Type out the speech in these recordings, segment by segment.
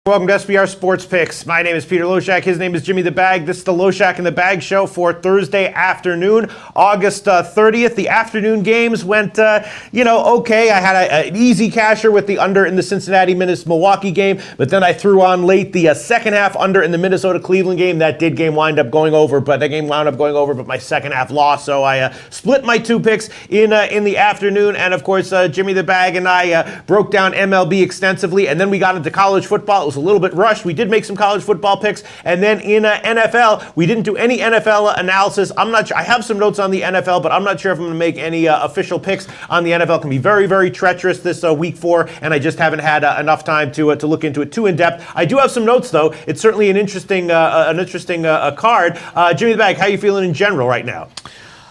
Welcome to SBR Sports Picks. My name is Peter Loshak. His name is Jimmy the Bag. This is the Loshak and the Bag show for Thursday afternoon, August 30th. The afternoon games went, okay. I had an easy casher with the under in the Cincinnati-Milwaukee game, but then I threw on late the second half under in the Minnesota-Cleveland game. That game wound up going over, but my second half lost. So I split my two picks in the afternoon, and of course, Jimmy the Bag and I broke down MLB extensively, and then we got into college football. It was a little bit rushed. We did make some college football picks, and then in NFL, we didn't do any NFL analysis. I'm not sure. I have some notes on the NFL, but I'm not sure if I'm going to make any official picks on the NFL. It can be very, very treacherous this week 4, and I just haven't had enough time to look into it too in depth. I do have some notes though. It's certainly an interesting card. Jimmy the Bag, how are you feeling in general right now?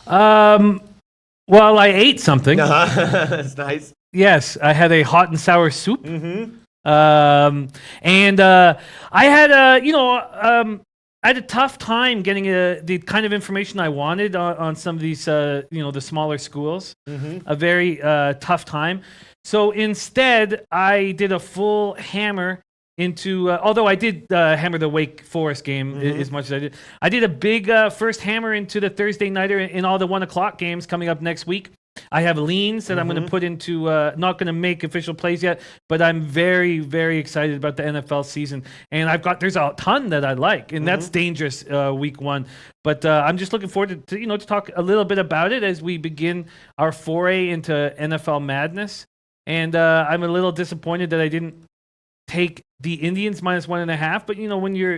Well, I ate something. That's nice. Yes, I had a hot and sour soup. Mm-hmm. I had I had a tough time getting the kind of information I wanted on some of these, the smaller schools. Mm-hmm. A very tough time. So instead, I did a full hammer into, although I did hammer the Wake Forest game as much as I did a big first hammer into the Thursday nighter in all the 1 o'clock games coming up next week. I have leans that I'm going to put into, not going to make official plays yet, but I'm very, very excited about the NFL season. And there's a ton that I like, and that's dangerous week 1. But I'm just looking forward to talk a little bit about it as we begin our foray into NFL madness. And I'm a little disappointed that I didn't take the Indians -1.5. But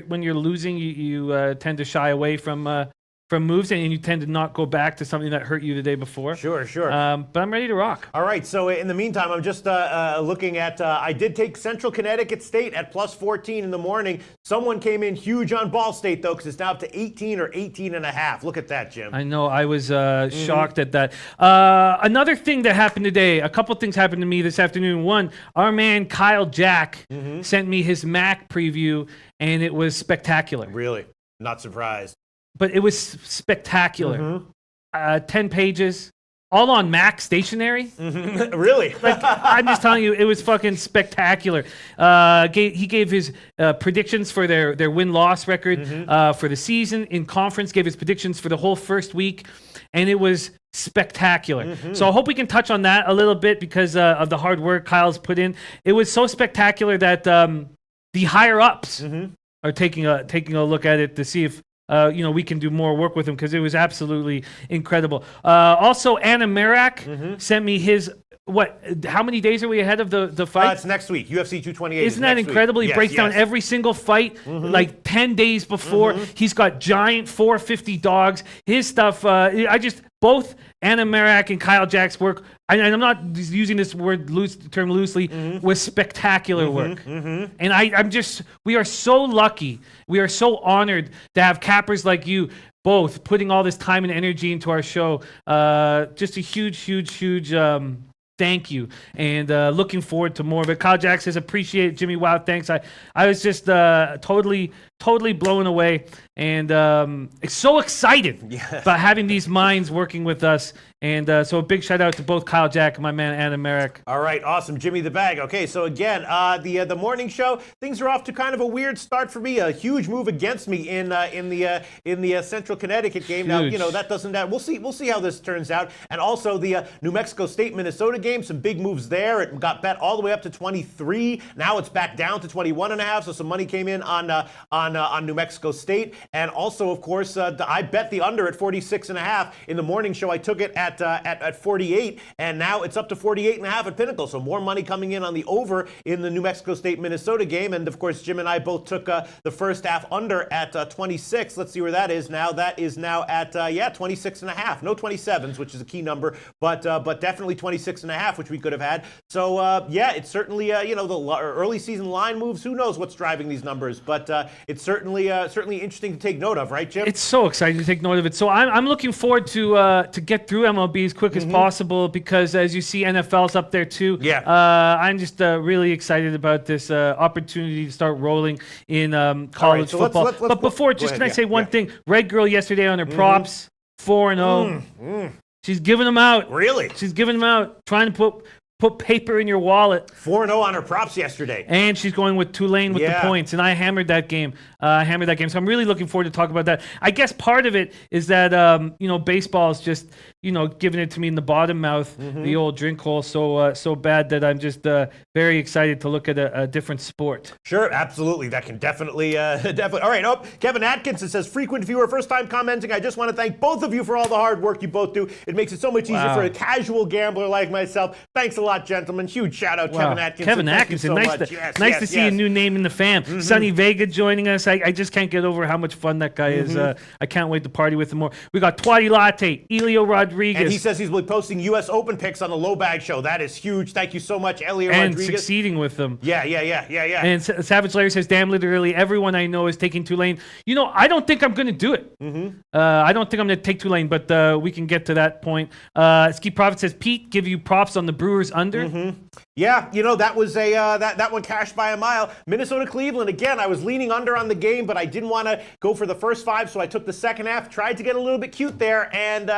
when you're losing, you tend to shy away from moves, and you tend to not go back to something that hurt you the day before. Sure. But I'm ready to rock. All right, so in the meantime, I'm just looking at, I did take Central Connecticut State at +14 in the morning. Someone came in huge on Ball State, though, because it's now up to 18 or 18.5. Look at that, Jim. I know, I was shocked at that. Another thing that happened today, a couple things happened to me this afternoon. One, our man Kyle Jack sent me his Mac preview, and it was spectacular. Really? Not surprised. But it was spectacular. 10 pages, all on Mac stationery. Really? I'm just telling you, it was fucking spectacular. He gave his predictions for their win-loss record for the season. In conference, gave his predictions for the whole first week, and it was spectacular. So I hope we can touch on that a little bit because of the hard work Kyle's put in. It was so spectacular that the higher-ups are taking a look at it to see if we can do more work with him because it was absolutely incredible. Also, Anna Merak sent me his. How many days are we ahead of the fight? It's next week. UFC 228. Isn't that incredible? He breaks down every single fight like 10 days before. He's got giant 450 dogs. His stuff, both Anna Merak and Kyle Jack's work, and I'm not using this term loosely, was spectacular work. And we are so lucky. We are so honored to have cappers like you both putting all this time and energy into our show. Just a huge thank you, and looking forward to more of it. Kyle Jack says, appreciate it, Jimmy. Wow, thanks. I was just totally blown away, and so excited about having these minds working with us. And so a big shout out to both Kyle Jack and my man Anna Merak. All right, awesome, Jimmy the Bag. Okay, so again, the morning show, things are off to kind of a weird start for me. A huge move against me in the Central Connecticut game. Huge. Now we'll see how this turns out. And also the New Mexico State Minnesota game, some big moves there. It got bet all the way up to 23. Now it's back down to 21.5. So some money came in on New Mexico State, and also of course I bet the under at 46.5 in the morning show. I took it at 48, and now it's up to 48.5 at Pinnacle. So more money coming in on the over in the New Mexico State Minnesota game, and of course Jim and I both took the first half under at 26. Let's see where that is now. That is now at 26.5. No 27s, which is a key number, but definitely 26.5, which we could have had. So it's certainly the early season line moves. Who knows what's driving these numbers? But it's certainly interesting to take note of, right, Jim? It's so exciting to take note of it. So I'm looking forward to get through MLB as quick as possible because, as you see, NFL's up there too. Yeah. I'm just really excited about this opportunity to start rolling in college football. But before, can I say one thing? Red Girl yesterday on her props, 4-0. She's giving them out. Really? She's giving them out, trying to put put paper in your wallet. 4-0 on her props yesterday. And she's going with Tulane with the points. And I hammered that game. So I'm really looking forward to talk about that. I guess part of it is that, baseball is just, giving it to me in the bottom mouth, the old drink hole, so bad that I'm just very excited to look at a different sport. Sure, absolutely. That can definitely. All right. Kevin Atkinson says, frequent viewer, first time commenting. I just want to thank both of you for all the hard work you both do. It makes it so much easier for a casual gambler like myself. Thanks a lot, gentlemen. Huge shout out, Kevin Atkinson. Kevin Atkinson, nice to see a new name in the fam. Sonny Vega joining us. I just can't get over how much fun that guy is. I can't wait to party with him more. We got Twatty Latte, Elio Rodriguez. And he says he's posting U.S. Open picks on the Low Bag Show. That is huge. Thank you so much, Elio Rodriguez. And succeeding with them. Yeah. And Savage Larry says, damn, literally everyone I know is taking Tulane. I don't think I'm going to do it. I don't think I'm going to take Tulane, but we can get to that point. Ski Prophet says, Pete, give you props on the Brewers under. Yeah, that was that one cashed by a mile. Minnesota Cleveland, again, I was leaning under on the game, but I didn't want to go for the first 5, so I took the second half, tried to get a little bit cute there, and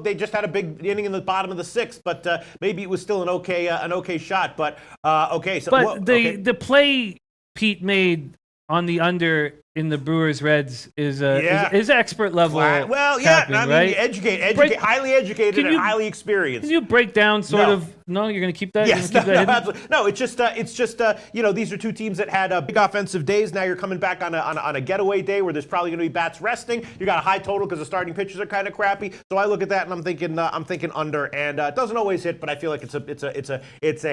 they just had a big inning in the bottom of the 6th, but maybe it was still an okay shot. But the play Pete made on the under in the Brewers Reds is expert level. Well, tapping, right? Highly educated and highly experienced. Can you break down No, you're going to keep that? Yes, absolutely. No, it's just these are two teams that had big offensive days. Now you're coming back on a getaway day where there's probably going to be bats resting. You got a high total because the starting pitchers are kind of crappy. So I look at that and I'm thinking under, and it doesn't always hit, but I feel like it's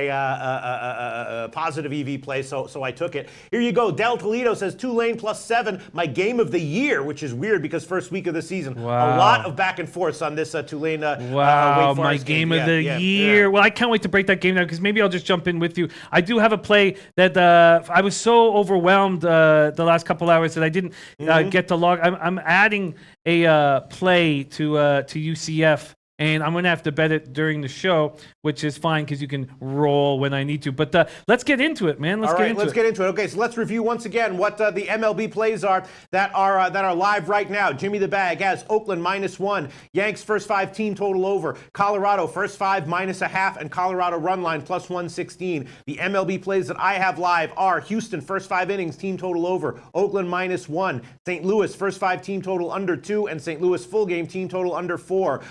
a positive EV play. So I took it. Here you go. Del Toledo says Tulane +7. My game of the year, which is weird because first week of the season. Wow. A lot of back and forth on this Tulane. Wow, Wake Forest my game of the year. Yeah. Well, I can't wait to break that game down because maybe I'll just jump in with you. I do have a play that I was so overwhelmed the last couple hours that I didn't get to log. I'm adding a play to UCF. And I'm going to have to bet it during the show, which is fine because you can roll when I need to. But let's get into it, man. Let's get into it. Okay, so let's review once again what the MLB plays are that are live right now. Jimmy the Bag has Oakland -1, Yanks first 5 team total over, Colorado first 5 -0.5, and Colorado run line +116. The MLB plays that I have live are Houston first 5 innings team total over, Oakland -1, St. Louis first 5 team total under 2, and St. Louis full game team total under 4.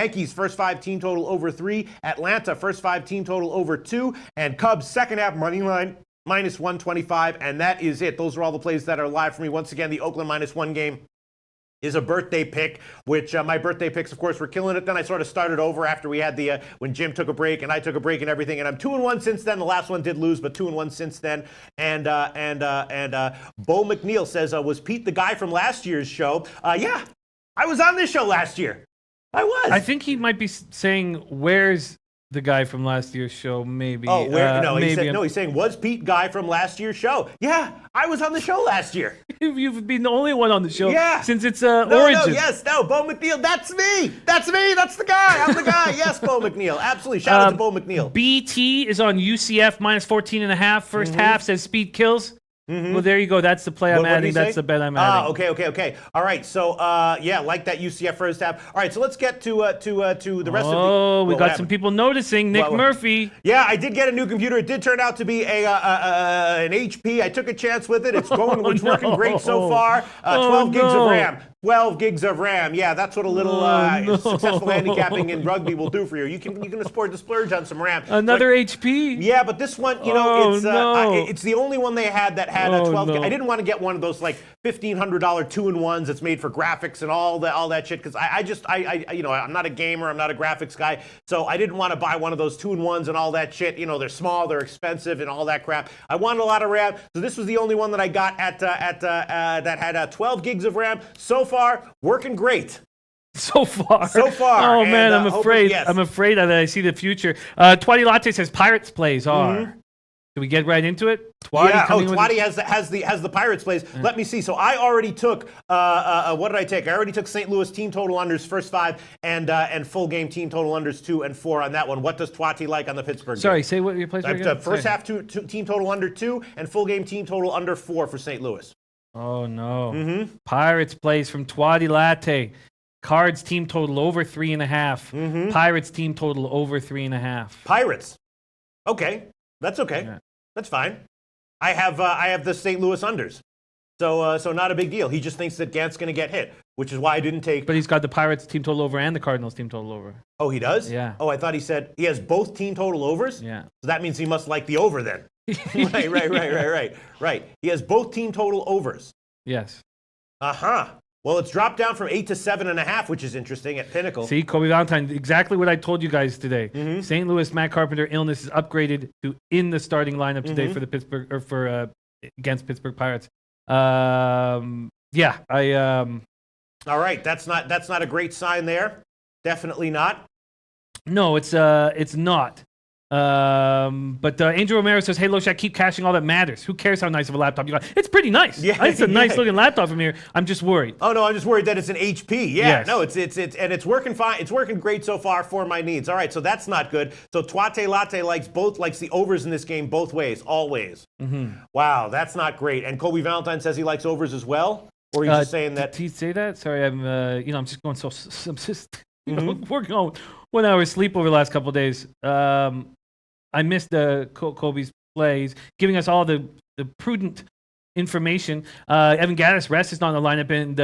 Yankees first 5 team total over 3, Atlanta first 5 team total over 2, and Cubs second half money line -125, and that is it. Those are all the plays that are live for me. Once again, the Oakland -1 game is a birthday pick, which my birthday picks, of course, were killing it. Then I sort of started over after we had the when Jim took a break and I took a break and everything. And I'm 2-1 since then. The last one did lose, but 2-1 since then. And Bo McNeil says, was Pete the guy from last year's show? Yeah, I was on this show last year. I was. I think he might be saying, "Where's the guy from last year's show?" Maybe. Oh, he's saying, "Was Pete guy from last year's show?" Yeah, I was on the show last year. You've been the only one on the show since its origin. Bo McNeil, that's me. That's the guy. I'm the guy. Yes, Bo McNeil, absolutely. Shout out to Bo McNeil. BT is on UCF -14.5. First half says speed kills. Well, there you go. That's the play I'm adding. That's the bet I'm adding. Okay. All right. So, like that UCF first half. All right. So let's get to the rest of the. Oh, we got some people noticing. Nick Murphy. Yeah, I did get a new computer. It did turn out to be an HP. I took a chance with it. It's going. It's working great so far. 12 gigs of RAM. 12 gigs of RAM. Yeah, that's what a little successful handicapping in rugby will do for you. You can afford to splurge on some RAM. Another HP? Yeah, but this one, it's the only one they had that had 12 gigs. I didn't want to get one of those like $1,500 2-in-1s that's made for graphics and all that shit because I'm not a gamer, I'm not a graphics guy, so I didn't want to buy one of those 2-in-1s and all that shit. They're small, they're expensive, and all that crap. I wanted a lot of RAM, so this was the only one that I got that had 12 gigs of RAM. So far, working great. So far. Oh, man, I'm afraid. I'm afraid that I see the future. Twatty Latte says Pirates plays are. Do we get right into it? Twatty has the Pirates plays. Let me see. So I already took what did I take? I already took St. Louis team total unders first 5 and full game team total unders 2 and 4 on that one. What does Twatty like on the Pittsburgh game? Say what your plays were again. First half team total under 2 and full game team total under 4 for St. Louis. Oh no. Pirates plays from Twatty Latte. Cards team total over 3.5. Pirates team total over 3.5. Pirates. Okay, that's okay. Yeah. That's fine. I have the St. Louis unders. So not a big deal. He just thinks that Gant's going to get hit, which is why I didn't take. But he's got the Pirates team total over and the Cardinals team total over. Oh, he does? Yeah. Oh, I thought he said he has both team total overs? Yeah. So that means he must like the over then. Right. He has both team total overs. Yes. Uh-huh. Well, it's dropped down from 8 to 7.5, which is interesting at Pinnacle. See, Kobe Valentine, exactly what I told you guys today. Mm-hmm. St. Louis Matt Carpenter illness is upgraded to in the starting lineup today for the Pittsburgh or for against Pittsburgh Pirates. All right, that's not a great sign there. Definitely not. No, it's not. But Angel Romero says, "Hey, Loshak, keep cashing all that matters. Who cares how nice of a laptop you got? It's pretty nice. Yeah, it's a nice looking laptop from here. I'm just worried. Oh no, I'm just worried that it's an HP. Yeah, Yes. no, it's working fine. It's working great so far for my needs. All right, so that's not good. So Tuate Latte likes the overs in this game both ways, always. Mm-hmm. Wow, that's not great. And Kobe Valentine says he likes overs as well, or he's just saying that. Did he say that? Sorry, I'm just going I'm just working on 1 hour sleep over the last couple of days. I missed Kobe's plays, giving us all the prudent information. Evan Gaddis rest is not in the lineup, and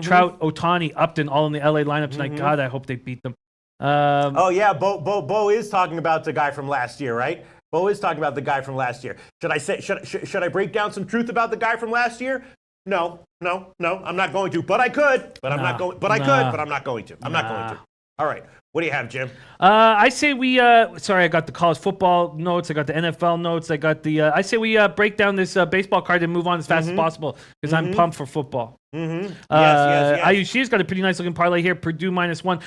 Trout, Otani, Upton all in the LA lineup tonight. God, I hope they beat them. Oh yeah, Bo is talking about the guy from last year, right? Bo is talking about the guy from last year. Should I break down some truth about the guy from last year? No, I'm not going to. But I could. But I'm not going. But I could. But I'm not going to. I'm not going to. All right. What do you have, Jim? I say we. Sorry, I got the college football notes. I got the NFL notes. I got the. I say we break down this baseball card and move on as fast as possible because I'm pumped for football. Mm-hmm. Yes. She's got a pretty nice looking parlay here. Purdue -1.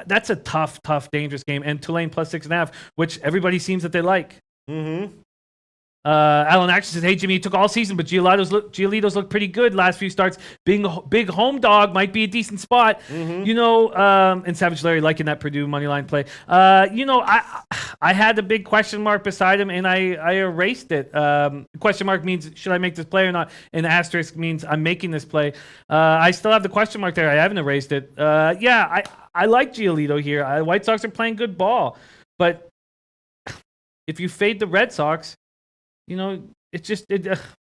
That's a tough, dangerous game. And Tulane +6.5, which everybody seems that they like. Mm-hmm. Alan Action says, "Hey Jimmy, it took all season, but Giolito's look pretty good last few starts. Being a big home dog might be a decent spot, And Savage Larry liking that Purdue money line play. I had the big question mark beside him, and I erased it. Question mark means should I make this play or not, and asterisk means I'm making this play. I still have the question mark there. I haven't erased it. I like Giolito here. White Sox are playing good ball, but if you fade the Red Sox. It's just.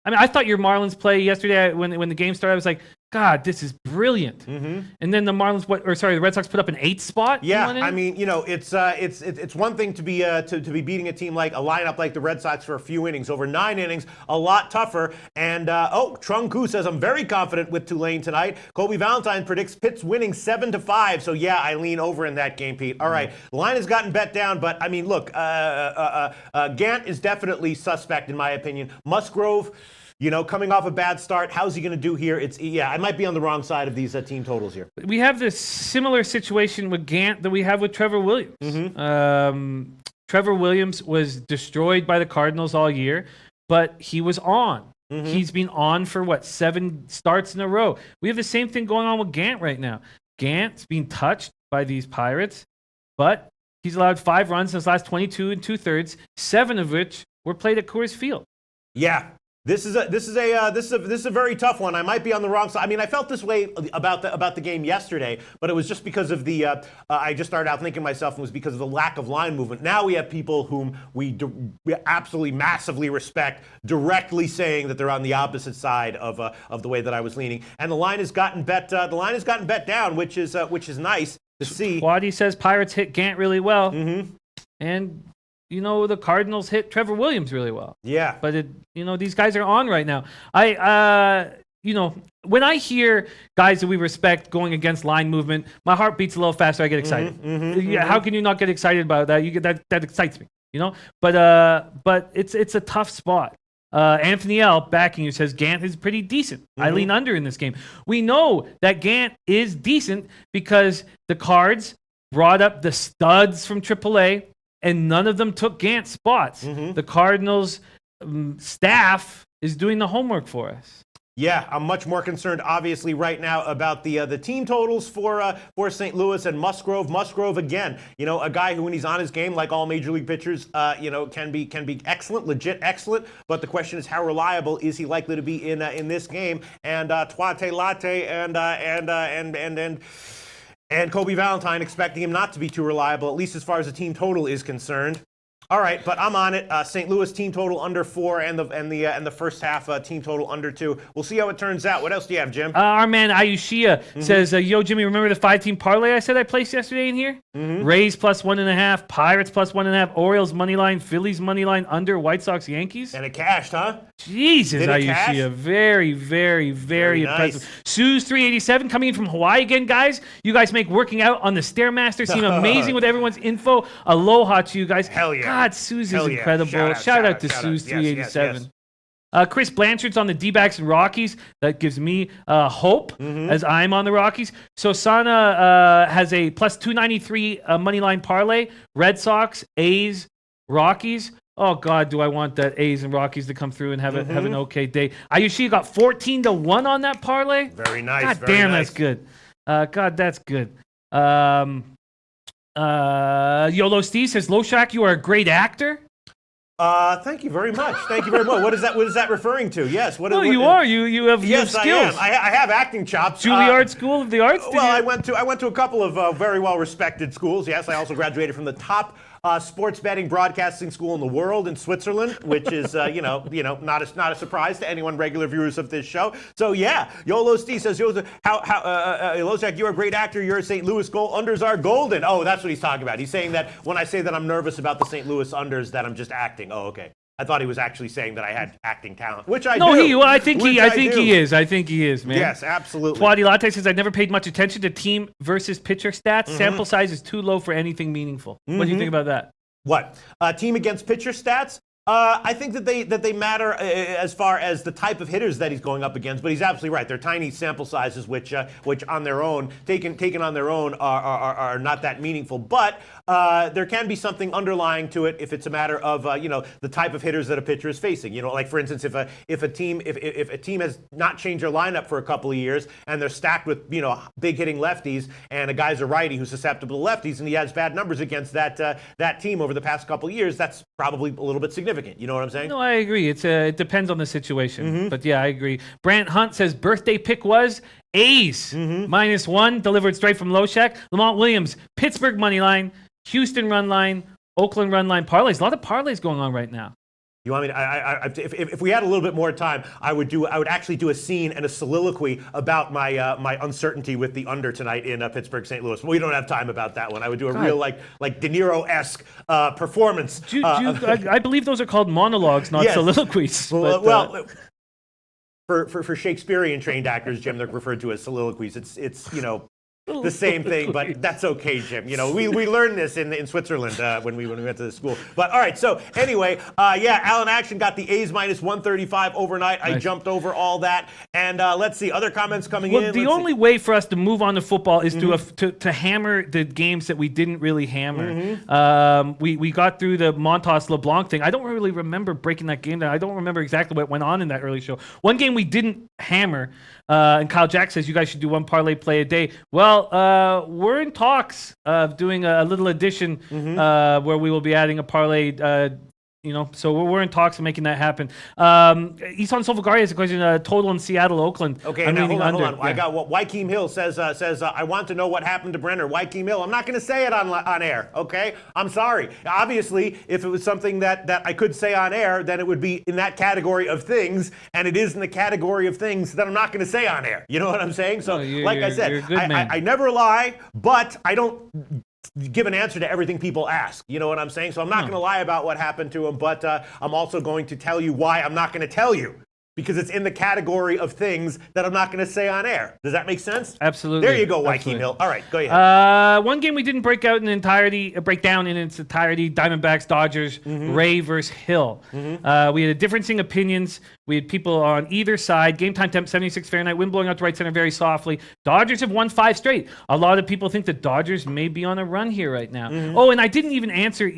I thought your Marlins play yesterday when the game started. I was like, God, this is brilliant. Mm-hmm. And then the Marlins, the Red Sox put up an 8th spot. Yeah, it's one thing to be to be beating a team like a lineup like the Red Sox for a few innings. Over 9 innings, a lot tougher. And Trung Ku says I'm very confident with Tulane tonight. Kobe Valentine predicts Pitt's winning 7-5. So yeah, I lean over in that game, Pete. All right, the line has gotten bet down, but I mean, look, Gant is definitely suspect in my opinion. Musgrove. Coming off a bad start, how's he going to do here? I might be on the wrong side of these team totals here. We have this similar situation with Gant that we have with Trevor Williams. Mm-hmm. Trevor Williams was destroyed by the Cardinals all year, but he was on. Mm-hmm. He's been on for 7 starts in a row. We have the same thing going on with Gant right now. Gant's being touched by these Pirates, but he's allowed 5 runs in his last 22 2/3, 7 of which were played at Coors Field. Yeah. This is a very tough one. I might be on the wrong side. I mean, I felt this way about the game yesterday, but it was just because of the. I just started out thinking myself, it was because of the lack of line movement. Now we have people whom we absolutely massively respect directly saying that they're on the opposite side of the way that I was leaning, and the line has gotten bet. The line has gotten bet down, which is nice to see. Waddy says Pirates hit Gant really well, and. The Cardinals hit Trevor Williams really well. Yeah. But these guys are on right now. When I hear guys that we respect going against line movement, my heart beats a little faster. I get excited. How can you not get excited about that? That excites me. But it's a tough spot. Anthony L. backing you says Gant is pretty decent. I lean under in this game. We know that Gant is decent because the Cards brought up the studs from AAA. And none of them took Gant spots. The Cardinals staff is doing the homework for us. Yeah, I'm much more concerned, obviously, right now about the team totals for St. Louis and Musgrove. Musgrove again, a guy who, when he's on his game, like all major league pitchers, can be excellent, legit excellent. But the question is, how reliable is he likely to be in this game? And Tuate Latte and Kobe Valentine expecting him not to be too reliable, at least as far as the team total is concerned. All right, but I'm on it. St. Louis team total under 4 and the first half team total under 2. We'll see how it turns out. What else do you have, Jim? Our man Ayushia says, yo, Jimmy, remember the 5-team parlay I said I placed yesterday in here? Rays plus 1.5, Pirates plus 1.5, Orioles money line, Phillies money line under, White Sox, Yankees. And it cashed, huh? Jesus, Ayushia. Cash? Very, very, very impressive. Nice. Sue's 387 coming in from Hawaii again, guys. You guys make working out on the Stairmaster seem amazing with everyone's info. Aloha to you guys. Hell yeah. God, Sue's Hell is yeah. incredible. Shout out to Sue's 387. Chris Blanchard's on the D-backs and Rockies. That gives me hope as I'm on the Rockies. So Sana has a plus 293 money line parlay. Red Sox, A's, Rockies. Oh God, do I want that A's and Rockies to come through and have an okay day? Ayushi got 14-1 on that parlay. Very nice. God very damn, nice. that's good. God, that's good. YOLO Steve says, Loshak, you are a great actor. Thank you very much. Thank you very much. What is that referring to? Yes. You are. You have skills. I am. I have acting chops. Juilliard School of the Arts? I went to a couple of very well-respected schools. Yes, I also graduated from the top sports betting broadcasting school in the world in Switzerland, which is not a surprise to anyone regular viewers of this show. So yeah, Yolo Steve says, Loshak, you're a great actor. You're a St. Louis goal. Unders are golden. Oh, that's what he's talking about. He's saying that when I say that I'm nervous about the St. Louis unders, that I'm just acting. Oh, okay. I thought he was actually saying that I had acting talent, which I do. I think he is. I think he is, man. Yes, absolutely. Twatty Latte says, I never paid much attention to team versus pitcher stats. Sample size is too low for anything meaningful. What do you think about that? What? Team against pitcher stats? I think that they matter as far as the type of hitters that he's going up against, but he's absolutely right. They're tiny sample sizes, which on their own, taken on their own, are not that meaningful. But there can be something underlying to it if it's a matter of the type of hitters that a pitcher is facing. Like for instance, if a team has not changed their lineup for a couple of years and they're stacked with big hitting lefties, and a guy's a righty who's susceptible to lefties, and he has bad numbers against that team over the past couple of years, that's probably a little bit significant. You know what I'm saying? No, I agree. It depends on the situation. But yeah, I agree. Brant Hunt says birthday pick was A's -1 delivered straight from Loshak. Lamont Williams, Pittsburgh money line, Houston run line, Oakland run line parlays. A lot of parlays going on right now. You want me to? If we had a little bit more time, I would actually do a scene and a soliloquy about my uncertainty with the under tonight in Pittsburgh, St. Louis. But we don't have time about that one. I would do a real like De Niro-esque performance. I believe those are called monologues, not soliloquies. Well, for Shakespearean trained actors, Jim, they're referred to as soliloquies. It's the same thing, but that's okay, Jim. We learned this in Switzerland when we went to the school. But all right, so anyway, Alan Action got the A's -135 overnight. Nice. I jumped over all that, and let's see other comments coming in. The only way for us to move on to football is to hammer the games that we didn't really hammer. We got through the Montas LeBlanc thing. I don't really remember breaking that game down. I don't remember exactly what went on in that early show. One game we didn't hammer, and Kyle Jack says you guys should do one parlay play a day. Well, we're in talks of doing a little addition where we will be adding a parlay. So we're in talks of making that happen. Isan Solfagari has a question. Total in Seattle, Oakland. Okay, now hold on. Yeah. I got what Wykeem Hill says. I want to know what happened to Brenner. Wykeem Hill. I'm not going to say it on air. Okay, I'm sorry. Obviously, if it was something that I could say on air, then it would be in that category of things, and it is in the category of things that I'm not going to say on air. You know what I'm saying? So, I said, you're a good man. I never lie, but I don't give an answer to everything people ask. You know what I'm saying? So I'm not going to lie about what happened to him, but I'm also going to tell you why I'm not going to tell you. Because it's in the category of things that I'm not going to say on air. Does that make sense? Absolutely. There you go, Wykeem Hill. All right, go ahead. One game we didn't break down in its entirety, Diamondbacks, Dodgers, Ray versus Hill. We had differencing opinions. We had people on either side. Game time temp, 76 Fahrenheit. Wind blowing out to right center very softly. Dodgers have won 5 straight. A lot of people think the Dodgers may be on a run here right now. Oh, and I didn't even answer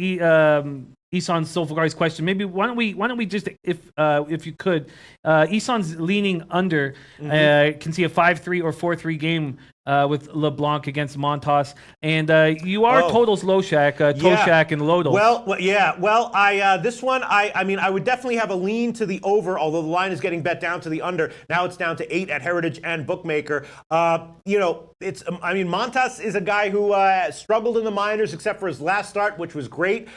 Isan Solfagari's question. Maybe why don't we just, if you could, Isan's leaning under, can see a 5-3 or 4-3 game with LeBlanc against Montas, and you are totals Loshak, Toshak, and Lodal. Well, this one, I mean, I would definitely have a lean to the over, although the line is getting bet down to the under. Now it's down to 8 at Heritage and Bookmaker. Montas is a guy who struggled in the minors except for his last start, which was great.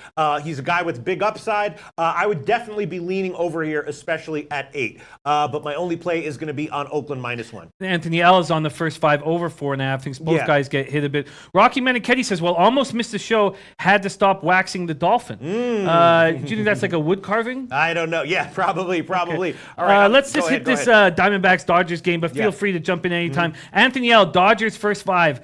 He's a guy with big upside. I would definitely be leaning over here, especially at 8. But my only play is going to be on Oakland -1. Anthony L is on the first 5 over 4.5. Thinks both guys get hit a bit. Rocky Meniketti says, well, almost missed the show. Had to stop waxing the dolphin. Do you think that's like a wood carving? I don't know. Yeah, probably. Okay. All right, let's just hit this Diamondbacks-Dodgers game, but feel free to jump in anytime. Anthony L, Dodgers first 5.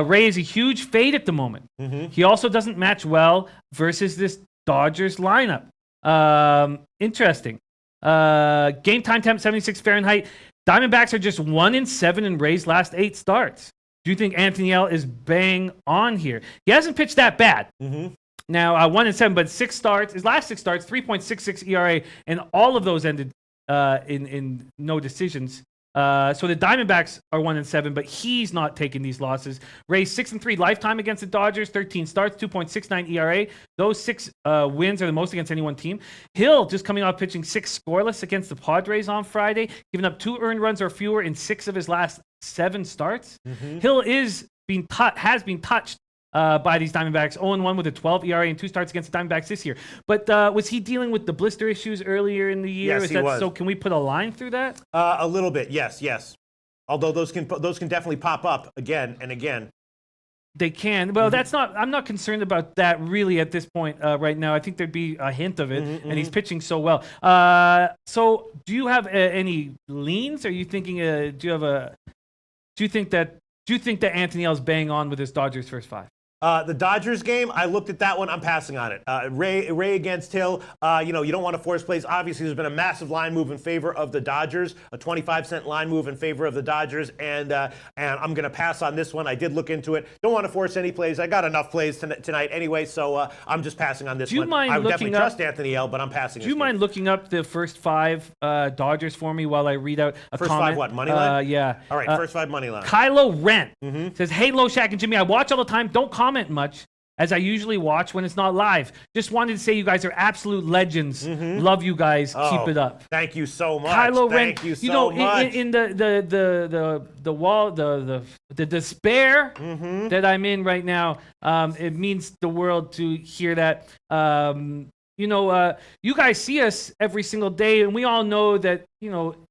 Ray is a huge fade at the moment. He also doesn't match well versus this Dodgers lineup. Interesting. Game time temp 76 Fahrenheit. Diamondbacks are just 1-7 in Ray's last 8 starts. Do you think Anthony L is bang on here? He hasn't pitched that bad. Now, 1-7, but 6 starts. His last 6 starts, 3.66 ERA, and all of those ended in no decisions. So the Diamondbacks are 1-7, but he's not taking these losses. Ray's 6-3 lifetime against the Dodgers, 13 starts, 2.69 ERA. Those 6 wins are the most against any one team. Hill just coming off pitching 6 scoreless against the Padres on Friday, giving up 2 earned runs or fewer in 6 of his last 7 starts. Hill has been touched by these Diamondbacks, 0-1 with a 12 ERA and 2 starts against the Diamondbacks this year. But was he dealing with the blister issues earlier in the year? Yes, he was. So can we put a line through that? A little bit, yes. Although those can definitely pop up again and again. They can. Well, I'm not concerned about that really at this point right now. I think there'd be a hint of it, and he's pitching so well. So do you have any leans? Are you thinking? Do you think that Anthony L's bang on with his Dodgers first 5? The Dodgers game, I looked at that one. I'm passing on it. Ray against Hill. You don't want to force plays. Obviously, there's been a massive line move in favor of the Dodgers, a 25-cent line move in favor of the Dodgers, and I'm going to pass on this one. I did look into it. Don't want to force any plays. I got enough plays tonight anyway, so I'm just passing on this one. Do you mind I would looking definitely trust Anthony L, but I'm passing. Do you mind looking up the first 5 Dodgers for me while I read out a first comment? 5 what? Money line? Yeah. All right, first 5 money line. Kylo Rent says, hey, Loshak and Jimmy, I watch all the time. Don't comment much, as I usually watch when it's not live. Just wanted to say you guys are absolute legends. Love you guys. Keep it up. Thank you so much. Kylo Ren, thank you so much. In the wall, the despair that I'm in right now, it means the world to hear that. You guys see us every single day, and we all know that,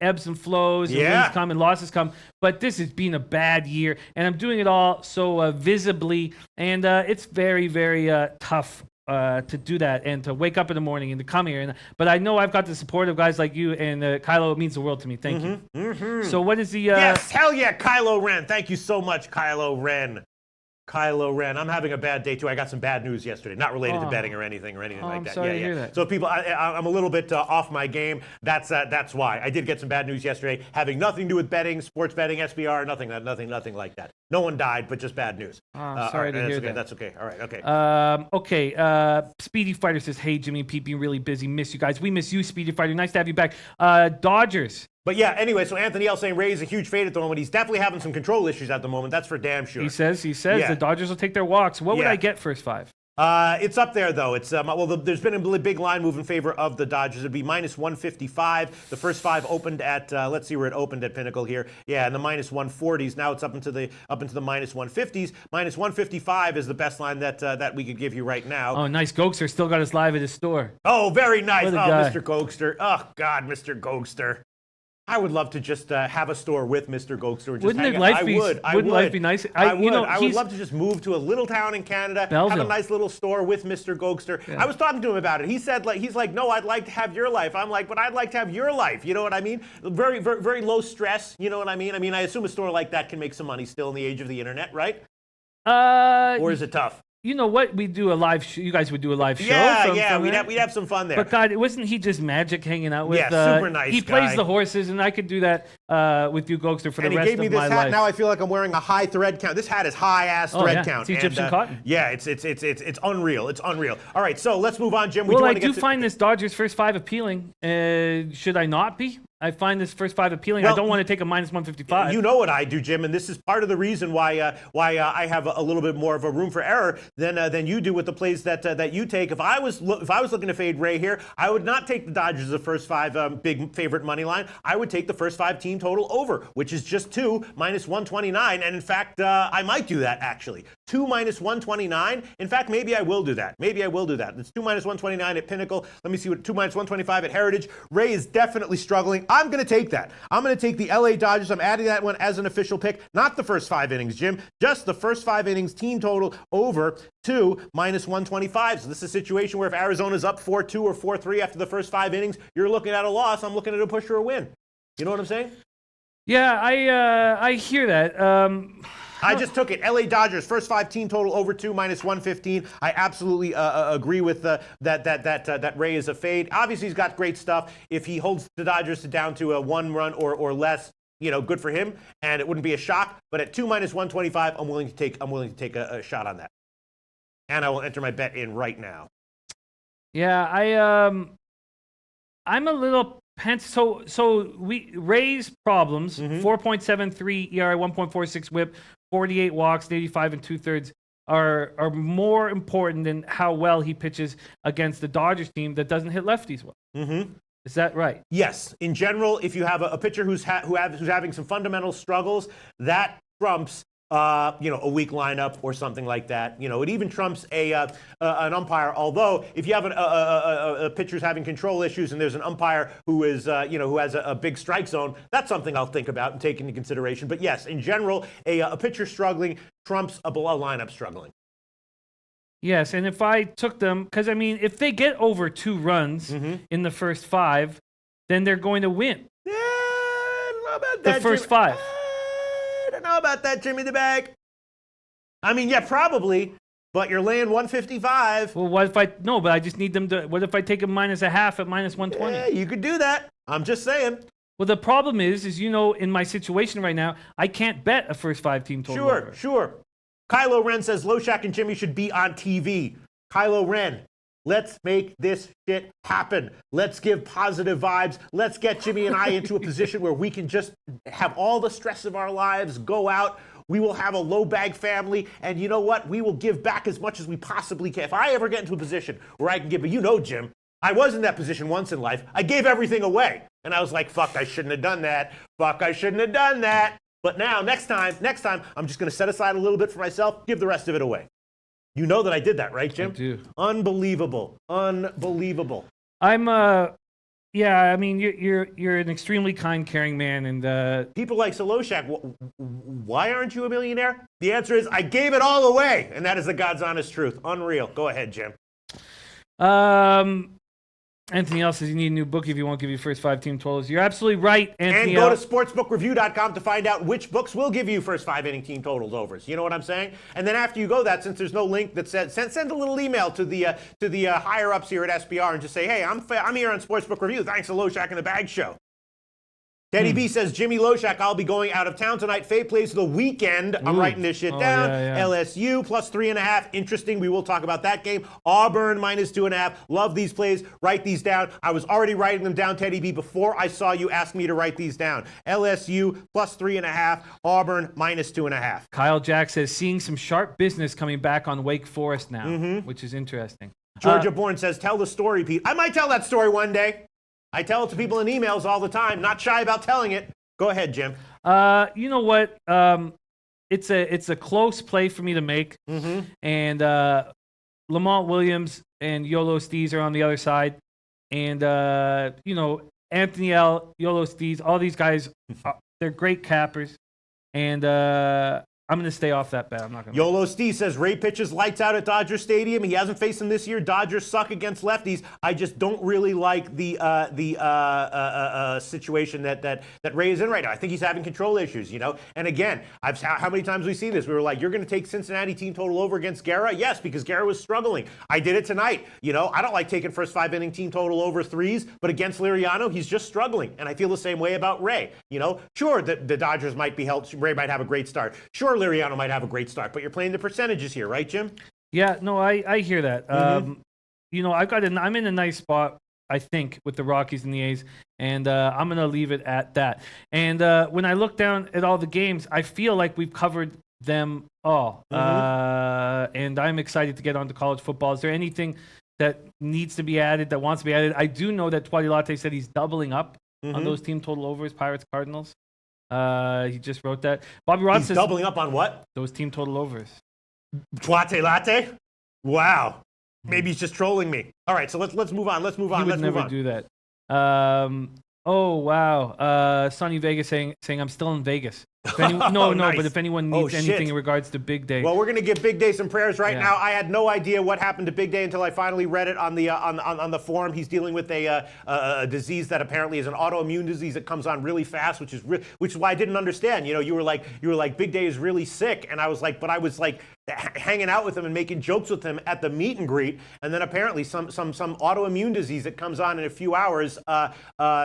ebbs and flows, and wins come and losses come. But this has been a bad year, and I'm doing it all so visibly, and it's very, very tough to do that and to wake up in the morning and to come here. But I know I've got the support of guys like you, and Kylo, it means the world to me. Thank you. So what is the... Yes, hell yeah, Kylo Ren. Thank you so much, Kylo Ren. I'm having a bad day too. I got some bad news yesterday, not related to betting or anything like that. I'm sorry to hear that. So people, I'm a little bit off my game. That's why I did get some bad news yesterday, having nothing to do with betting, sports betting, SBR, nothing like that. No one died, but just bad news. I'm sorry to hear that. That's okay. All right. Okay. Speedy Fighter says, "Hey Jimmy, Pete, being really busy. Miss you guys. We miss you, Speedy Fighter. Nice to have you back." Dodgers. But yeah, anyway, so Anthony L saying Ray is a huge fade at the moment. He's definitely having some control issues at the moment. That's for damn sure. He says the Dodgers will take their walks. What would I get first 5? It's up there, though. It's there's been a big line move in favor of the Dodgers. It'd be -155. The first 5 opened at let's see where it opened at Pinnacle here. Yeah, in the -140s. Now it's up into the -150s. -155 is the best line that we could give you right now. Oh, nice. Gokster still got us live at his store. Oh, very nice. Oh, Mr. Gokster. Oh God, Mr. Gokster. I would love to just have a store with Mr. Gokster. Wouldn't life be nice? I would love to just move to a little town in Canada, Belleville. have a nice little store with Mr. Gokster. Yeah. I was talking to him about it. He said, he's like, no, I'd like to have your life. I'm like, but I'd like to have your life. You know what I mean? Very, very, very low stress. You know what I mean? I assume a store like that can make some money still in the age of the internet, right? Or is it tough? You know what? We do a live show. You guys would do a live show. Yeah, we'd have some fun there. But God, wasn't he just magic hanging out with? Yeah, super nice He guy. plays the horses, and I could do that with you, Gokster, for the and he rest gave me of this my hat. life. Now I feel like I'm wearing a high thread count. This hat is high ass thread count. It's Egyptian cotton. Yeah, it's unreal. It's unreal. All right, so let's move on, Jim. Well, I do find this Dodgers first five appealing. Should I not be? I find this first five appealing. Well, I don't want to take a minus 155. You know what I do, Jim, and this is part of the reason why I have a little bit more of a room for error than you do with the plays that you take. If I was looking to fade Ray here, I would not take the Dodgers as the first five big favorite money line. I would take the first five team total over, which is just 2 minus 129. And in fact, I might do that actually. 2 minus 129. In fact, maybe I will do that. It's 2 minus 129 at Pinnacle. Let me see what 2 minus 125 at Heritage. Ray is definitely struggling. I'm going to take that. I'm going to take the LA Dodgers. I'm adding that one as an official pick. Not the first 5 innings, Jim. Just the first 5 innings team total over 2 minus 125. So this is a situation where if Arizona's up 4-2 or 4-3 after the first 5 innings, you're looking at a loss. I'm looking at a push or a win. You know what I'm saying? Yeah, I hear that. I just took it. LA Dodgers, first 5 team total over 2 minus 115. I absolutely agree with that Ray is a fade. Obviously, he's got great stuff. If he holds the Dodgers down to a 1 run or less, good for him, and it wouldn't be a shock. But at 2 minus 125, I'm willing to take a shot on that. And I will enter my bet in right now. Yeah, I'm a little so Ray's problems: 4.73 ERA, 1.46 WHIP, 48 walks, 85 2/3 are more important than how well he pitches against the Dodgers team that doesn't hit lefties well. Mm-hmm. Is that right? Yes. In general, if you have a pitcher who's having some fundamental struggles, that trumps a weak lineup or something like that. It even trumps an umpire. Although, if you have a pitcher's having control issues and there's an umpire who is, who has a big strike zone, that's something I'll think about and take into consideration. But yes, in general, a pitcher struggling trumps a lineup struggling. Yes, and if I took them, because if they get over 2 runs in the first 5, then they're going to win. Yeah, I don't know about that. The first 5. I don't know about that, Jimmy the Bag. Yeah, probably, but you're laying 155. Well, what if but I just need them to, what if I take a minus a half at minus 120? Yeah, you could do that. I'm just saying. Well, the problem is in my situation right now, I can't bet a first 5 team total. Sure. Kylo Ren says Loshak and Jimmy should be on TV. Kylo Ren, let's make this shit happen. Let's give positive vibes. Let's get Jimmy and I into a position where we can just have all the stress of our lives go out. We will have a low bag family, and you know what? We will give back as much as we possibly can. If I ever get into a position where I can give, Jim, I was in that position once in life. I gave everything away, and I was like, fuck, I shouldn't have done that. But now, next time, I'm just going to set aside a little bit for myself, give the rest of it away. You know that I did that, right, Jim? I do. Unbelievable. I'm you're an extremely kind, caring man, and people like Loshak, why aren't you a millionaire? The answer is I gave it all away, and that is the God's honest truth. Unreal. Go ahead, Jim. Anthony L says you need a new book if you won't give you first 5 team totals. You're absolutely right, Anthony. And go to sportsbookreview.com to find out which books will give you first 5 inning team totals overs. You know what I'm saying? And then after you go that, since there's no link that says, send a little email to the higher ups here at SBR and just say, hey, I'm here on Sportsbook Review. Thanks to Loshak and the Bag Show. Teddy B says, Jimmy Loshak, I'll be going out of town tonight. Faye plays the weekend. I'm writing this shit down. Yeah. LSU plus 3.5. Interesting. We will talk about that game. Auburn minus 2.5. Love these plays. Write these down. I was already writing them down, Teddy B, before I saw you ask me to write these down. LSU plus 3.5. Auburn minus 2.5. Kyle Jack says, seeing some sharp business coming back on Wake Forest now, which is interesting. Georgia Bourne says, tell the story, Pete. I might tell that story one day. I tell it to people in emails all the time, not shy about telling it. Go ahead, Jim. You know what? It's a close play for me to make. And Lamont Williams and Yolo Stees are on the other side. And, Anthony L., Yolo Stees, all these guys, they're great cappers. And I'm going to stay off that bet. I'm not going to. YOLO Steve says Ray pitches lights out at Dodger Stadium. He hasn't faced them this year. Dodgers suck against lefties. I just don't really like the situation that Ray is in right now. I think he's having control issues, you know. And again, how many times we see this? We were like, you're going to take Cincinnati team total over against Guerra? Yes, because Guerra was struggling. I did it tonight. You know, I don't like taking first 5 inning team total over threes, but against Liriano, he's just struggling. And I feel the same way about Ray. You know, sure, the Dodgers might be helped. Ray might have a great start. Sure, Liriano might have a great start, but you're playing the percentages here, right, Jim? Yeah, no, I hear that. You know, I'm in a nice spot, I think, with the Rockies and the A's, and I'm going to leave it at that. And when I look down at all the games, I feel like we've covered them all. And I'm excited to get on to college football. Is there anything that needs to be added, that wants to be added? I do know that Twadi Latte said he's doubling up on those team total overs, Pirates, Cardinals. He just wrote that. Bobby Rod says doubling up on what? Those team total overs. Twate Latte? Wow. Maybe he's just trolling me. All right, so let's move on. Let's move on. He would never do that. Oh wow. Sonny Vegas saying I'm still in Vegas. Nice. But if anyone needs anything in regards to Big Day. Well, we're gonna give Big Day some prayers right now. I had no idea what happened to Big Day until I finally read it on the forum. He's dealing with a disease that apparently is an autoimmune disease that comes on really fast, which is why I didn't understand. You know, you were like Big Day is really sick, and I was like hanging out with him and making jokes with him at the meet and greet, and then apparently some autoimmune disease that comes on in a few hours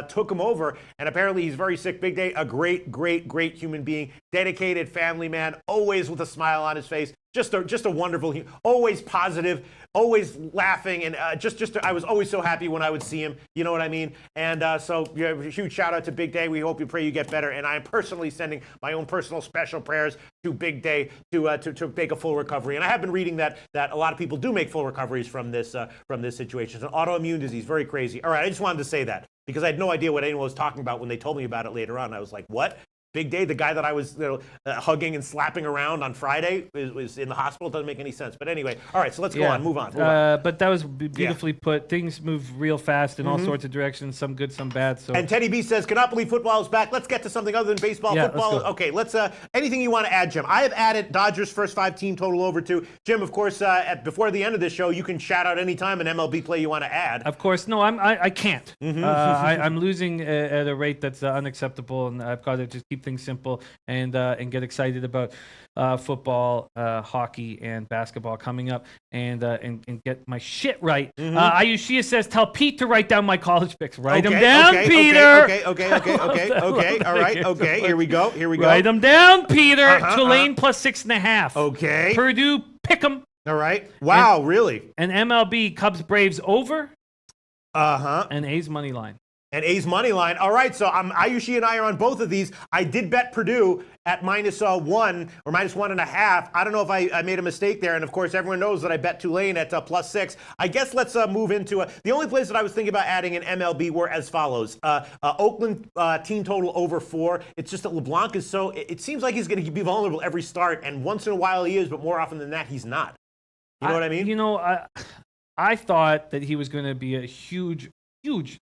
took him over, and apparently he's very sick. Big Day, a great human being, dedicated family man, always with a smile on his face. Just a wonderful, always positive, always laughing, and I was always so happy when I would see him. You know what I mean? And so a huge shout out to Big Day. We hope you pray you get better. And I am personally sending my own personal special prayers to Big Day to make a full recovery. And I have been reading that a lot of people do make full recoveries from this situation. It's an autoimmune disease, very crazy. All right, I just wanted to say that because I had no idea what anyone was talking about when they told me about it later on. I was like, what? Big Day, the guy that I was hugging and slapping around on Friday, was in the hospital. It doesn't make any sense. But anyway, all right, so let's go on. Move on. But that was beautifully put. Things move real fast in all sorts of directions, some good, some bad. So. And Teddy B says, cannot believe football is back. Let's get to something other than baseball. Football. Let's go. Okay, let's anything you want to add, Jim? I have added Dodgers first 5 team total over 2. Jim, of course, before the end of this show, you can shout out any time an MLB play you want to add. Of course. No, I can't. I'm losing at a rate that's unacceptable, and I've got to just keep things simple and get excited about football, hockey, and basketball coming up, and get my shit right. Ayushia says, tell Pete to write down my college picks. Write them down, Peter. Okay. All right. Okay. Here we go. Write them down, Peter. Tulane plus 6.5. Okay. Purdue, pick 'em. All right. Wow, really? And MLB, Cubs, Braves over. And A's money line. And A's money line. All right, so Ayushi and I are on both of these. I did bet Purdue at -1 or -1.5. I don't know if I made a mistake there. And of course, everyone knows that I bet Tulane at +6. I guess let's move into the only place that I was thinking about adding in MLB were as follows. Oakland team total over 4. It's just that LeBlanc is so, it seems like he's going to be vulnerable every start. And once in a while he is, but more often than that, he's not. You know what I mean? You know, I thought that he was going to be a huge,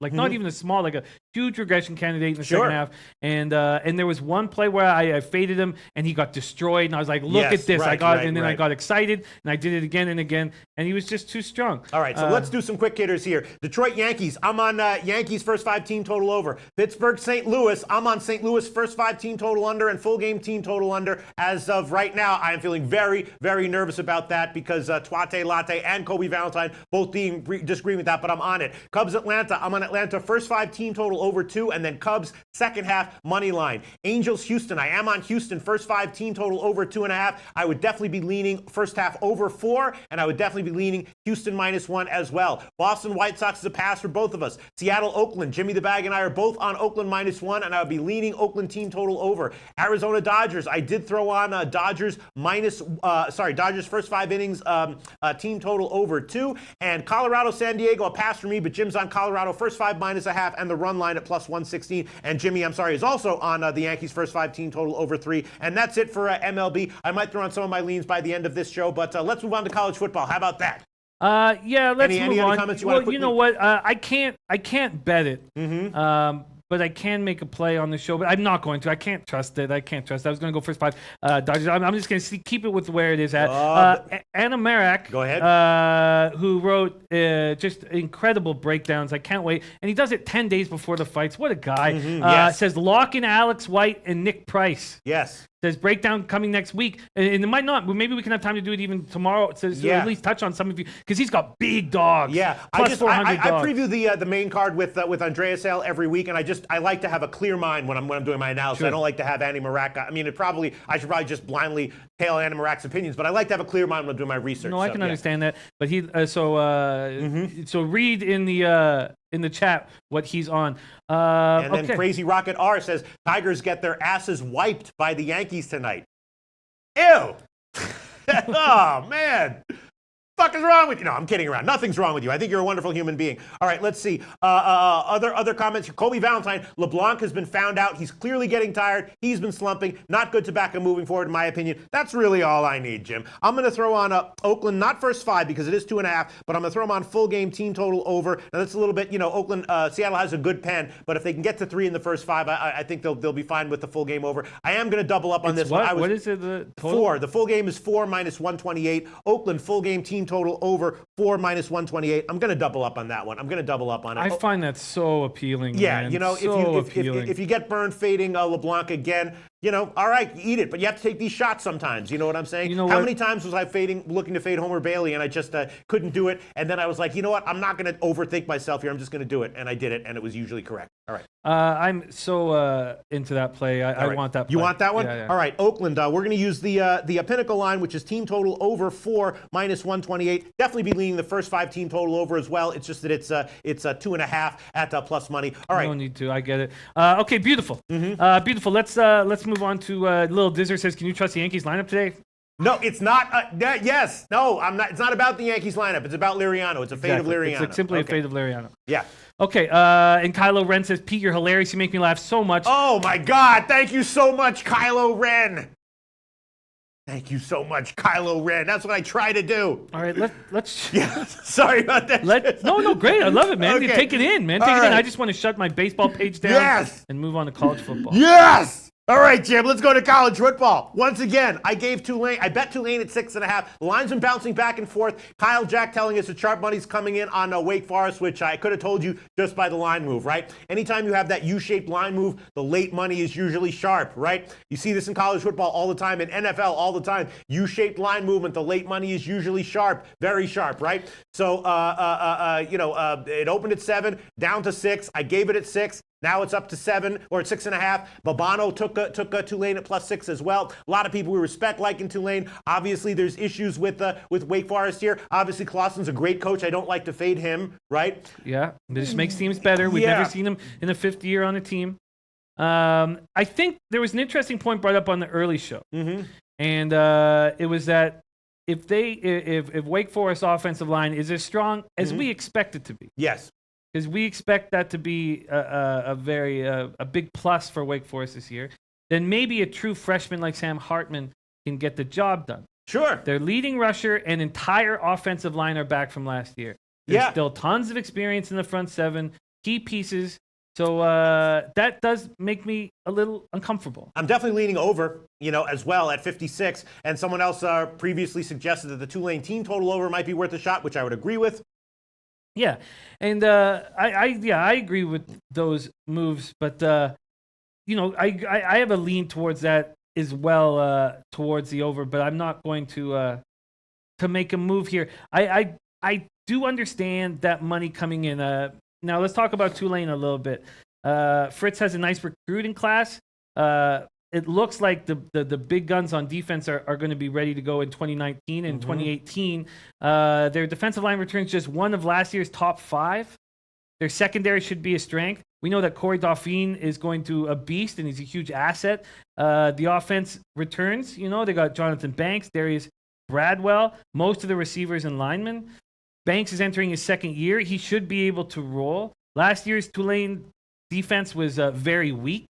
like not even a small, like a huge regression candidate in the second half. And there was one play where I faded him and he got destroyed. And I was like, look at this. I got excited and I did it again and again. And he was just too strong. All right, so let's do some quick hitters here. Detroit Yankees. I'm on Yankees first 5 team total over. Pittsburgh St. Louis. I'm on St. Louis first 5 team total under and full game team total under. As of right now, I am feeling very, very nervous about that because Twate Latte and Kobe Valentine both disagreeing with that, but I'm on it. Cubs Atlanta. I'm on Atlanta first 5 team total over 2, and then Cubs second half money line. Angels Houston. I am on Houston first 5 team total over 2.5. I would definitely be leaning first half over 4, and I would definitely be leaning Houston -1 as well. Boston White Sox is a pass for both of us. Seattle Oakland. Jimmy the Bag and I are both on Oakland -1, and I would be leaning Oakland team total over. Arizona Dodgers. I did throw on Dodgers first 5 innings team total over 2, and Colorado San Diego a pass for me, but Jim's on Colorado first 5 -0.5 and the run line at +116. And Jimmy, is also on the Yankees first 5 team total over 3. And that's it for MLB. I might throw on some of my leans by the end of this show, but let's move on to college football. How about that? Let's move on. Comments you want to quickly... You know what? I can't bet it. but I can make a play on the show. But I'm not going to. I can't trust it. I was going to go first 5 Dodgers. I'm just going to keep it with where it is at. Anna Marak, go ahead. Who wrote just incredible breakdowns. I can't wait. And he does it 10 days before the fights. What a guy. Yes. Says lock in Alex White and Nick Price. Yes. Says breakdown coming next week, and it might not. Maybe we can have time to do it even tomorrow. It says at least touch on some of you because he's got big dogs. Yeah, plus 400 I dogs. preview the main card with Andrea Sale every week, and I like to have a clear mind when I'm doing my analysis. Sure. I don't like to have Annie Marak. I mean, I should probably just blindly tail Annie Marak's opinions, but I like to have a clear mind when I'm doing my research. No, I can understand that, but he so read in the chat what he's on. And then Crazy Rocket R says Tigers get their asses wiped by the Yankees tonight. Ew! Oh man! Fuck is wrong with you? No, I'm kidding around. Nothing's wrong with you. I think you're a wonderful human being. All right, let's see. Other comments. Kobe Valentine. LeBlanc has been found out. He's clearly getting tired. He's been slumping. Not good tobacco moving forward, in my opinion. That's really all I need, Jim. I'm going to throw on Oakland, not first 5 because it is 2.5, but I'm going to throw them on full game team total over. Now that's a little bit, Oakland, Seattle has a good pen, but if they can get to 3 in the first 5, I think they'll be fine with the full game over. I am going to double up on this one. What is it? The total? 4. The full game is 4 minus 128. Oakland full game team total over 4 minus 128. I'm going to double up on that one. I'm going to double up on it. I find that so appealing. Yeah, man. If you get burned fading LeBlanc again, all right, eat it. But you have to take these shots sometimes. You know what I'm saying? How many times was I looking to fade Homer Bailey, and I just couldn't do it? And then I was like, you know what? I'm not going to overthink myself here. I'm just going to do it. And I did it, and it was usually correct. All right. I'm so into that play. I want that play. You want that one? Yeah. All right, Oakland, we're going to use the Pinnacle line, which is team total over 4 minus 128. Definitely be leaning the first 5 team total over as well. It's just that it's 2.5 at plus money. All right. No need to. I get it. Okay, beautiful. Beautiful. Let's move on to Little Dizzer says, can you trust the Yankees lineup today? No, it's not. Yes. No, I'm not. It's not about the Yankees lineup. It's about Liriano. It's a fade of Liriano. It's simply a fade of Liriano. Yeah. Okay. And Kylo Ren says, Pete, you're hilarious. You make me laugh so much. Oh, my God. Thank you so much, Kylo Ren. Thank you so much, Kylo Ren. That's what I try to do. All right, let's. Yeah, sorry about that. No, great. I love it, man. Okay. Take it in, man. Take it in. I just want to shut my baseball page down and move on to college football. Yes! All right, Jim, let's go to college football. Once again, I bet Tulane at 6.5. The line's been bouncing back and forth. Kyle Jack telling us the sharp money's coming in on Wake Forest, which I could have told you just by the line move, right? Anytime you have that U-shaped line move, the late money is usually sharp, right? You see this in college football all the time, in NFL all the time. U-shaped line movement, the late money is usually sharp, very sharp, right? So, it opened at 7, down to 6. I gave it at 6. Now it's up to 7 or at 6.5. Babano took Tulane at +6 as well. A lot of people we respect liking Tulane. Obviously, there's issues with Wake Forest here. Obviously, Clawson's a great coach. I don't like to fade him, right? Yeah, this makes teams better. We've never seen him in the 5th year on a team. I think there was an interesting point brought up on the early show, and it was that if Wake Forest offensive line is as strong as we expect it to be, yes. Because we expect that to be a big plus for Wake Forest this year, then maybe a true freshman like Sam Hartman can get the job done. Sure. Their leading rusher and entire offensive line are back from last year. There's still tons of experience in the front 7, key pieces. So that does make me a little uncomfortable. I'm definitely leaning over, as well at 56. And someone else previously suggested that the Tulane team total over might be worth a shot, which I would agree with. Yeah, and I agree with those moves, but I have a lean towards that as well, towards the over. But I'm not going to make a move here. I do understand that money coming in. Now let's talk about Tulane a little bit. Fritz has a nice recruiting class. It looks like the big guns on defense are going to be ready to go in 2019 and 2018. Their defensive line returns just one of last year's top 5. Their secondary should be a strength. We know that Corey Dauphine is going to a beast, and he's a huge asset. The offense returns. They got Jonathan Banks, Darius Bradwell, most of the receivers and linemen. Banks is entering his 2nd year. He should be able to roll. Last year's Tulane defense was very weak.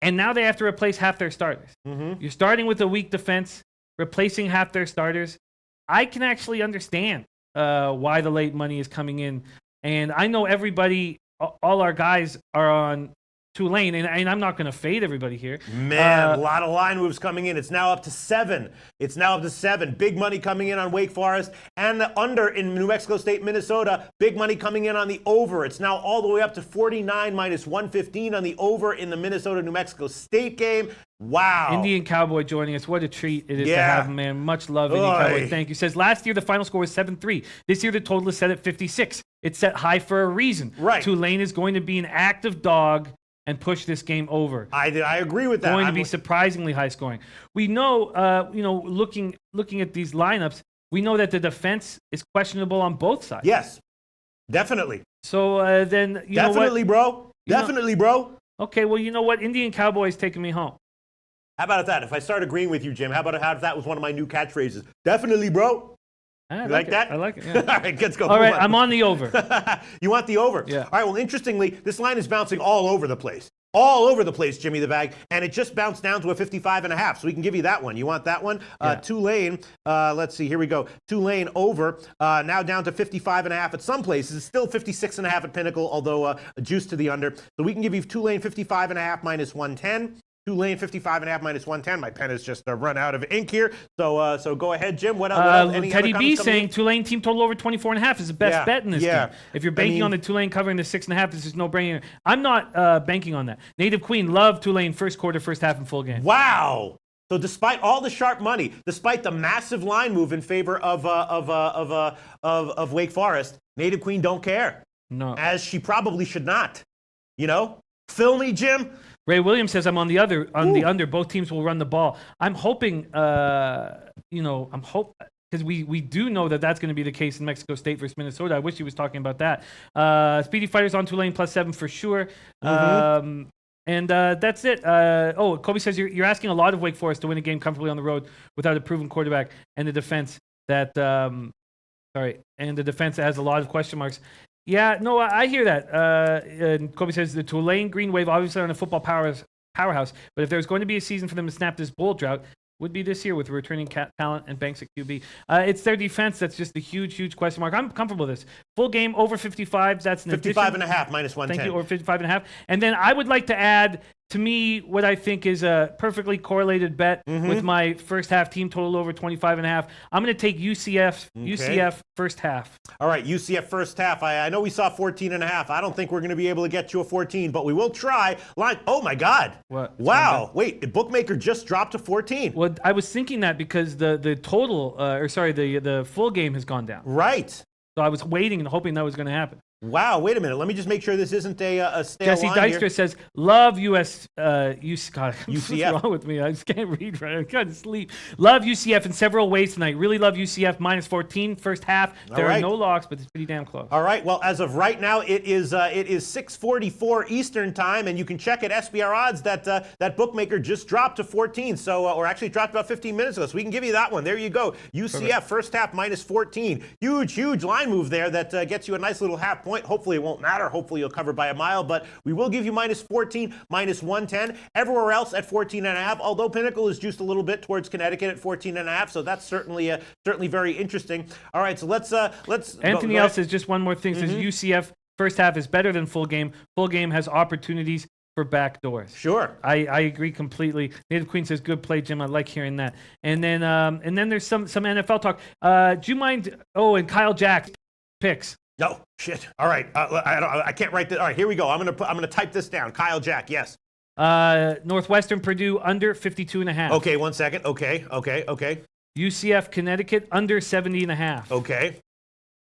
And now they have to replace half their starters. You're starting with a weak defense, replacing half their starters. I can actually understand why the late money is coming in. And I know everybody, all our guys are on Tulane, and I'm not going to fade everybody here. Man, a lot of line moves coming in. It's now up to 7. It's now up to 7. Big money coming in on Wake Forest and the under in New Mexico State, Minnesota. Big money coming in on the over. It's now all the way up to 49 minus 115 on the over in the Minnesota-New Mexico State game. Wow. Indian Cowboy joining us. What a treat it is to have him, man. Much love, Indian Cowboy. Thank you. Says, last year the final score was 7-3. This year the total is set at 56. It's set high for a reason. Right. Tulane is going to be an active dog and push this game over. I agree with that. Going to be surprisingly high scoring. We know, looking at these lineups, we know that the defense is questionable on both sides. Yes, definitely. So then, you know what? Definitely, bro. Definitely, bro. Okay, well, you know what? Indian Cowboy's taking me home. How about that? If I start agreeing with you, Jim, how about if that was one of my new catchphrases? Definitely, bro. I like that? I like it. Yeah. All right, let's go. All right, I'm on the over. You want the over? Yeah. All right, well, interestingly, this line is bouncing all over the place. All over the place, Jimmy the Bag, and it just bounced down to a 55.5, so we can give you that one. You want that one? Yeah. Tulane, let's see, here we go. Tulane over, now down to 55.5 at some places. It's still 56.5 at Pinnacle, although a juice to the under. So we can give you Tulane 55.5 minus 110. Tulane 55.5 minus 110. My pen has just run out of ink here. So go ahead, Jim. What else? Teddy B saying Tulane team total over 24.5 is the best bet in this game. If you're banking on the Tulane covering the 6.5, this is no brainer. I'm not banking on that. Native Queen, love Tulane first quarter, first half, and full game. Wow. So despite all the sharp money, despite the massive line move in favor of Wake Forest, Native Queen don't care. No. As she probably should not. You know? Fill me, Jim. Ray Williams says I'm on the the under. Both teams will run the ball. I'm hoping, because we do know that that's going to be the case in Mexico State versus Minnesota. I wish he was talking about that. Speedy Fighters on Tulane +7 for sure. And that's it. Kobe says you're asking a lot of Wake Forest to win a game comfortably on the road without a proven quarterback and the defense that and the defense that has a lot of question marks. Yeah, no, I hear that. And Kobe says the Tulane Green Wave obviously are a football powerhouse, but if there's going to be a season for them to snap this bowl drought, would be this year with returning talent and Banks at QB. It's their defense that's just a huge, huge question mark. I'm comfortable with this. Full game over 55. That's an 55.5 minus 110. Thank you, or 55.5. And then I would like to add, to me, what I think is a perfectly correlated bet with my first half team total over 25.5. I'm going to take UCF first half. All right, UCF first half. I know we saw 14.5. I don't think we're going to be able to get you a 14, but we will try. Oh my God! What? Wow! Wait, the bookmaker just dropped to 14. Well, I was thinking that because the total, the full game has gone down. Right. So I was waiting and hoping that was going to happen. Wow, wait a minute. Let me just make sure this isn't a stale Jesse line Dykstra here. says, love UCF. What's UCF. wrong with me? I just can't read right. I can't sleep. Love UCF in several ways tonight. Really love UCF minus 14 first half. There are no locks, but it's pretty damn close. All right. Well, as of right now, it is 6:44 Eastern time, and you can check at SBR Odds that that bookmaker just dropped to 14. So, or actually dropped about 15 minutes ago. So we can give you that one. There you go. UCF first half minus 14. Huge line move there that gets you a nice little half point. Hopefully it won't matter. Hopefully you'll cover by a mile, but we will give you minus 14, minus 110. Everywhere else at 14.5, although Pinnacle is juiced a little bit towards Connecticut at 14.5, so that's certainly very interesting. All right, so let's Anthony L says just one more thing. Says UCF first half is better than full game. Full game has opportunities for back doors. Sure. I agree completely. Native Queen says, good play, Jim. I like hearing that. And then there's some NFL talk. Do you mind? Oh, and Kyle Jack's picks. No, shit. All right. I can't write that. All right, here we go. I'm gonna type this down. Kyle Jack, yes. Northwestern Purdue under 52.5. Okay, 1 second. Okay. UCF Connecticut under 70.5. Okay.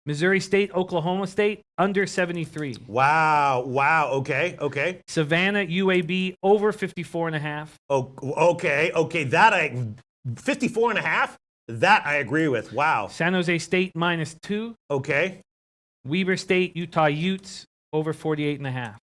Missouri State Oklahoma State under 73. Wow. Okay. Savannah UAB over 54.5. Oh, okay. That 54.5. That I agree with. Wow. San Jose State minus 2. Okay. Weber State Utah Utes over 48.5.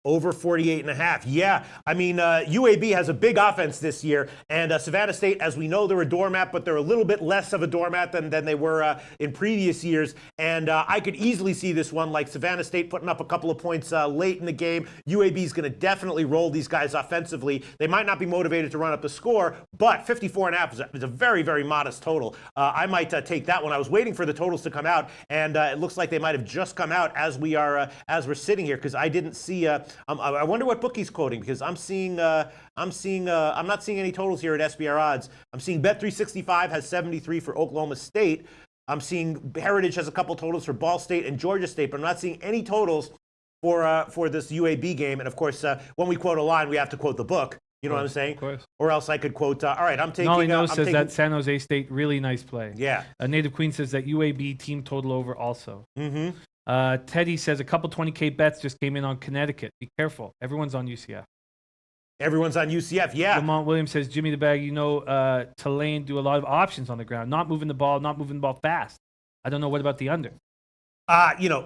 Over 48.5. Yeah. I mean, UAB has a big offense this year, and Savannah State, as we know, they're a doormat, but they're a little bit less of a doormat than they were in previous years. And I could easily see this one, like Savannah State putting up a couple of points late in the game. UAB is going to definitely roll these guys offensively. They might not be motivated to run up the score, but 54.5 is a very, very modest total. I might take that one. I was waiting for the totals to come out, and it looks like they might have just come out as we're sitting here, because I didn't see I wonder what bookie's quoting, because I'm not seeing any totals here at SBR odds. I'm seeing Bet365 has 73 for Oklahoma State. I'm seeing Heritage has a couple totals for Ball State and Georgia State, but I'm not seeing any totals for this UAB game. And of course, when we quote a line, we have to quote the book. You know what I'm saying? Of course. Or else I could quote, all right, I'm taking... Nolly Nose says that San Jose State, really nice play. Yeah. Native Queen says that UAB team total over also. Mm-hmm. Teddy says a couple 20K bets just came in on Connecticut. Be careful. Everyone's on UCF. Everyone's on UCF, yeah. Lamont Williams says, Jimmy the Bag, Tulane do a lot of options on the ground. Not moving the ball fast. I don't know. What about the under?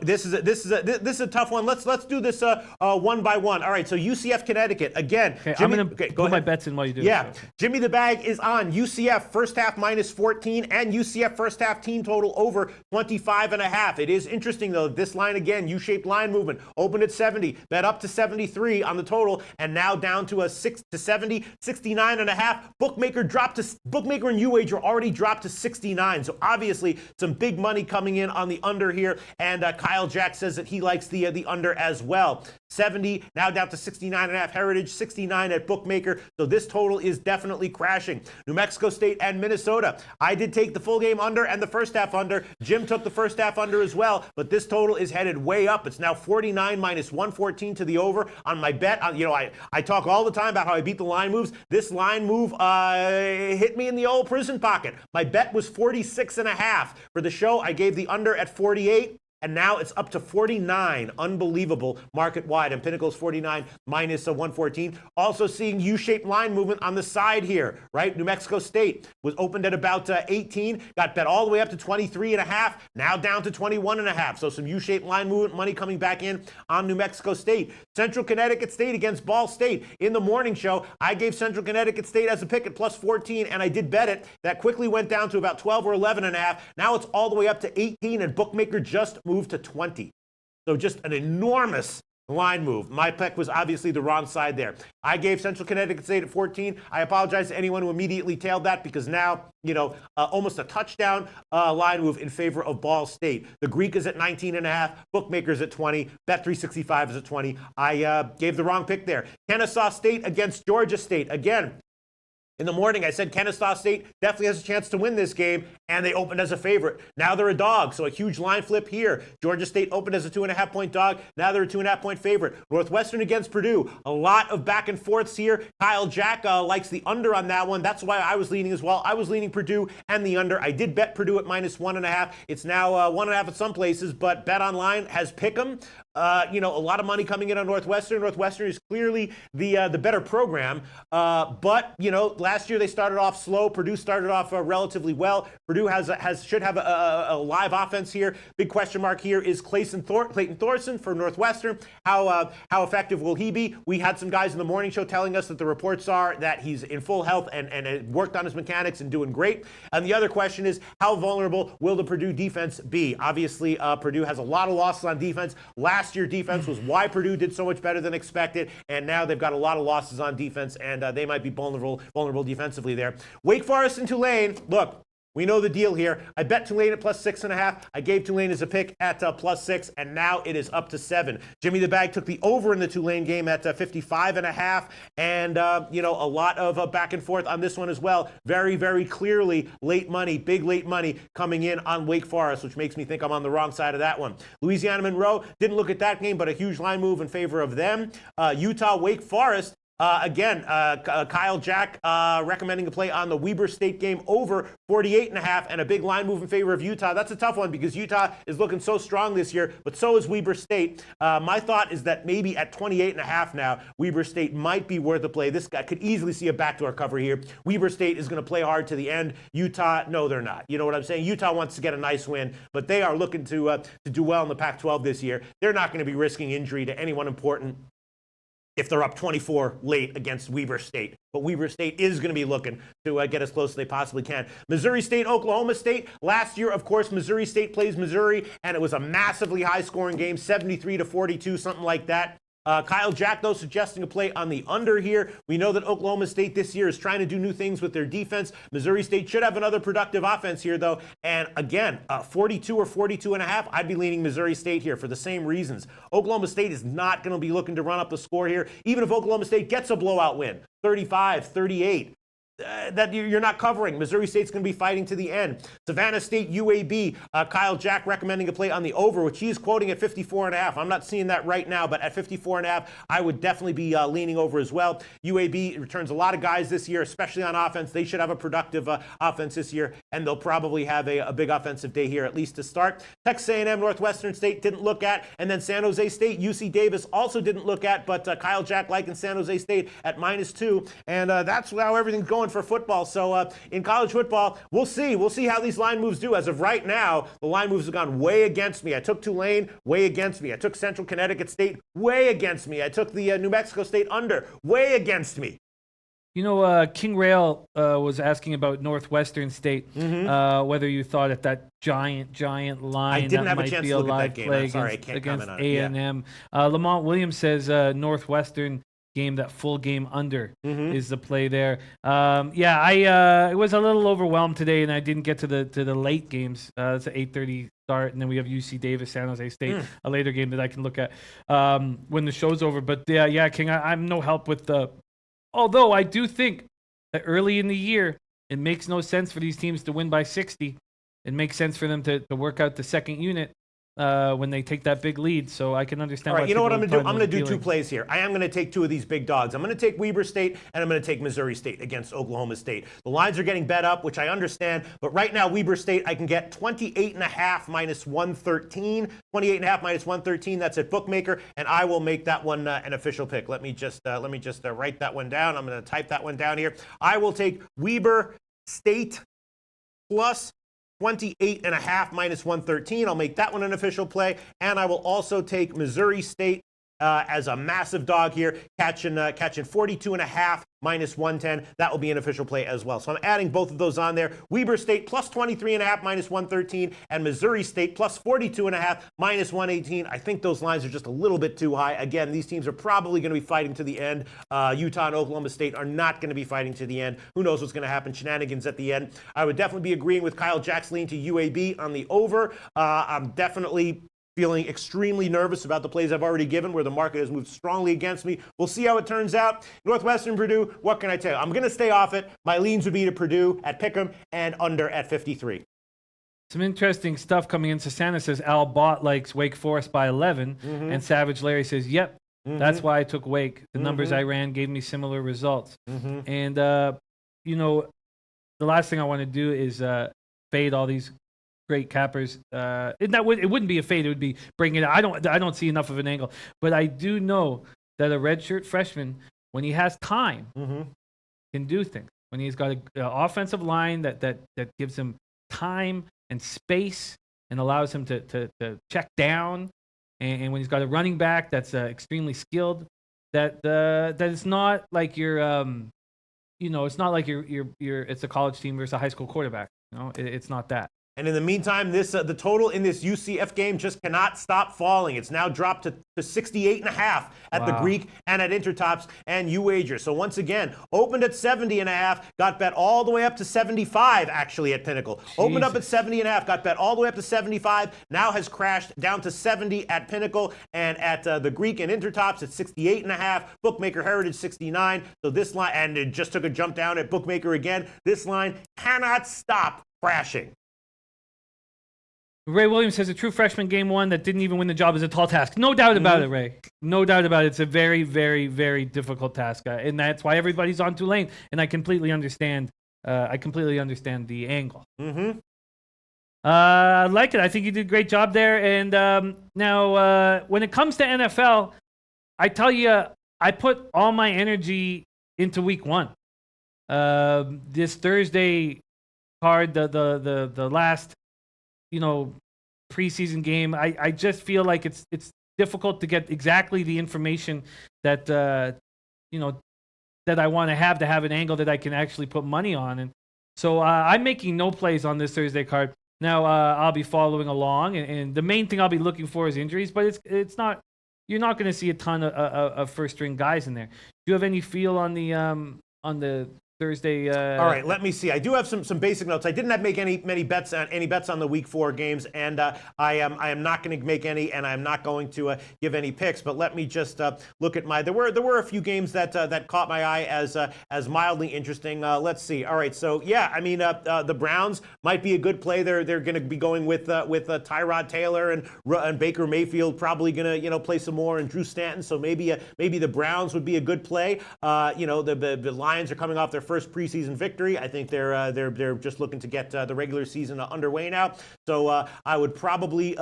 This is a tough one. Let's do this one by one. All right, so UCF Connecticut again. Okay, Jimmy, I'm gonna put my bets in while you do. Yeah, so. Jimmy the Bag is on UCF first half -14 and UCF first half team total over 25.5. It is interesting though. This line again, U-shaped line movement, opened at 70, bet up to 73 on the total, and now down to a 6 to 70, 69.5. Bookmaker and UWager already dropped to 69. So obviously some big money coming in on the under here. And Kyle Jack says that he likes the under as well. 70, now down to 69.5 Heritage, 69 at Bookmaker. So this total is definitely crashing. New Mexico State and Minnesota. I did take the full game under and the first half under. Jim took the first half under as well, but this total is headed way up. It's now 49 minus 114 to the over on my bet. I talk all the time about how I beat the line moves. This line move hit me in the old prison pocket. My bet was 46.5. For the show, I gave the under at 48. And now it's up to 49. Unbelievable market-wide. And Pinnacle's 49 minus 114. Also seeing U-shaped line movement on the side here, right? New Mexico State was opened at about 18. Got bet all the way up to 23.5. Now down to 21.5. So some U-shaped line movement money coming back in on New Mexico State. Central Connecticut State against Ball State. In the morning show, I gave Central Connecticut State as a pick at plus 14, and I did bet it. That quickly went down to about 12 or 11.5. Now it's all the way up to 18, and Bookmaker just moved to 20. So just an enormous line move. My pick was obviously the wrong side there. I gave Central Connecticut State at 14. I apologize to anyone who immediately tailed that, because now, almost a touchdown line move in favor of Ball State. The Greek is at 19.5. Bookmakers at 20. Bet365 is at 20. I gave the wrong pick there. Kennesaw State against Georgia State. Again, in the morning, I said Kennesaw State definitely has a chance to win this game, and they opened as a favorite. Now they're a dog, so a huge line flip here. Georgia State opened as a 2.5-point dog. Now they're a 2.5-point favorite. Northwestern against Purdue. A lot of back and forths here. Kyle Jack likes the under on that one. That's why I was leaning as well. I was leaning Purdue and the under. I did bet Purdue at minus 1.5. It's now 1.5 at some places, but Bet Online has Pick'em. A lot of money coming in on Northwestern. Northwestern is clearly the better program, but last year they started off slow. Purdue started off relatively well. Purdue should have a live offense here. Big question mark here is Clayton Thorson for Northwestern. How effective will he be? We had some guys in the morning show telling us that the reports are that he's in full health and worked on his mechanics and doing great. And the other question is, how vulnerable will the Purdue defense be? Obviously, Purdue has a lot of losses on defense. Last year defense was why Purdue did so much better than expected, and now they've got a lot of losses on defense, and they might be vulnerable defensively there. Wake Forest and Tulane, look, we know the deal here. I bet Tulane at plus 6.5. I gave Tulane as a pick at plus 6, and now it is up to 7. Jimmy the Bag took the over in the Tulane game at 55.5, and a lot of back and forth on this one as well. Very, very clearly late money, big late money coming in on Wake Forest, which makes me think I'm on the wrong side of that one. Louisiana Monroe, didn't look at that game, but a huge line move in favor of them. Utah Wake Forest. Kyle Jack recommending a play on the Weber State game over 48.5, and a big line move in favor of Utah. That's a tough one because Utah is looking so strong this year, but so is Weber State. My thought is that maybe at 28.5 now, Weber State might be worth a play. This guy could easily see a backdoor cover here. Weber State is going to play hard to the end. Utah, no, they're not. You know what I'm saying? Utah wants to get a nice win, but they are looking to do well in the Pac-12 this year. They're not going to be risking injury to anyone important if they're up 24 late against Weber State. But Weber State is going to be looking to get as close as they possibly can. Missouri State, Oklahoma State. Last year, of course, Missouri State plays Missouri, and it was a massively high-scoring game, 73-42, something like that. Kyle Jack, though, suggesting a play on the under here. We know that Oklahoma State this year is trying to do new things with their defense. Missouri State should have another productive offense here, though. And again, 42 or 42.5, I'd be leaning Missouri State here for the same reasons. Oklahoma State is not going to be looking to run up the score here, even if Oklahoma State gets a blowout win, 35, 38. That you're not covering. Missouri State's going to be fighting to the end. Savannah State, UAB, Kyle Jack recommending a play on the over, which he's quoting at 54.5. I'm not seeing that right now, but at 54.5, I would definitely be leaning over as well. UAB returns a lot of guys this year, especially on offense. They should have a productive offense this year, and they'll probably have a big offensive day here, at least to start. Texas A&M, Northwestern State didn't look at, and then San Jose State, UC Davis also didn't look at, but Kyle Jack liking San Jose State at -2, and that's how everything's going for football. So in college football, we'll see. We'll see how these line moves do. As of right now, the line moves have gone way against me. I took Tulane, way against me. I took Central Connecticut State, way against me. I took the New Mexico State under, way against me. You know, King Rail was asking about Northwestern State, whether you thought at that giant line I didn't that have a might chance be to a look at live that game. play I'm sorry, I can't against comment on it. A&M. Lamont Williams says Northwestern game, that full game under is the play there. I was a little overwhelmed today, and I didn't get to the late games. It's an 8:30 start, and then we have UC Davis, San Jose State, a later game that I can look at when the show's over. But yeah, King, I'm no help with the. Although I do think that early in the year, it makes no sense for these teams to win by 60. It makes sense for them to work out the second unit when they take that big lead. So I can understand. All right, you know what I'm going to do? I'm going to do two plays here. I am going to take two of these big dogs. I'm going to take Weber State, and I'm going to take Missouri State against Oklahoma State. The lines are getting bet up, which I understand. But right now, Weber State, I can get 28.5 -113. 28.5 -113. That's at Bookmaker, and I will make that one an official pick. Let me just write that one down. I'm going to type that one down here. I will take Weber State plus 28.5 -113. I'll make that one an official play. And I will also take Missouri State as a massive dog here, catching 42.5 -110. That will be an official play as well. So I'm adding both of those on there. Weber State plus 23.5 -113, and Missouri State plus 42.5 -118. I think those lines are just a little bit too high. Again, these teams are probably going to be fighting to the end. Utah and Oklahoma State are not going to be fighting to the end. Who knows what's going to happen? Shenanigans at the end. I would definitely be agreeing with Kyle Jack's lean to UAB on the over. I'm definitely feeling extremely nervous about the plays I've already given, where the market has moved strongly against me. We'll see how it turns out. Northwestern, Purdue, what can I tell you? I'm going to stay off it. My leans would be to Purdue at Pick'em and under at 53. Some interesting stuff coming in. Sasana says Al Bott likes Wake Forest by 11, and Savage Larry says, yep, that's why I took Wake. The numbers I ran gave me similar results. And, you know, the last thing I want to do is fade all these great cappers. It wouldn't be a fade. It would be bringing it. I don't see enough of an angle. But I do know that a redshirt freshman, when he has time, can do things. When he's got an offensive line that gives him time and space and allows him to check down, and when he's got a running back that's extremely skilled, that it's not like it's not like it's a college team versus a high school quarterback. You know, it's not that. And in the meantime, the total in this UCF game just cannot stop falling. It's now dropped to 68.5 at the Greek and at Intertops and UWager. So once again, opened at 70.5, got bet all the way up to 75 actually at Pinnacle. Jesus. Opened up at 70.5, got bet all the way up to 75, now has crashed down to 70 at Pinnacle, and at the Greek and Intertops at 68.5, Bookmaker Heritage 69. So this line, and it just took a jump down at Bookmaker again. This line cannot stop crashing. Ray Williams says a true freshman game one that didn't even win the job is a tall task. No doubt about it, Ray. No doubt about it. It's a very, very, very difficult task, and that's why everybody's on Tulane. And I completely understand. The angle. I like it. I think you did a great job there. And now, when it comes to NFL, I tell you, I put all my energy into week one. This Thursday card, the last, preseason game. I just feel like it's difficult to get exactly the information that that I want to have an angle that I can actually put money on. And so I'm making no plays on this Thursday card. Now I'll be following along, and the main thing I'll be looking for is injuries, but it's not you're not going to see a ton of first string guys in there. Do you have any feel on the Thursday? All right, let me see. I do have some basic notes. I didn't make any bets on the Week 4 games, and I am not going to make any, and I'm not going to give any picks. But let me just look at my. There were a few games that caught my eye as mildly interesting. Let's see. All right, so yeah, I mean the Browns might be a good play. They're going to be going with Tyrod Taylor and Baker Mayfield probably going to play some more, and Drew Stanton. So maybe the Browns would be a good play. The Lions are coming off their first preseason victory. I think they're just looking to get the regular season underway now. So I would probably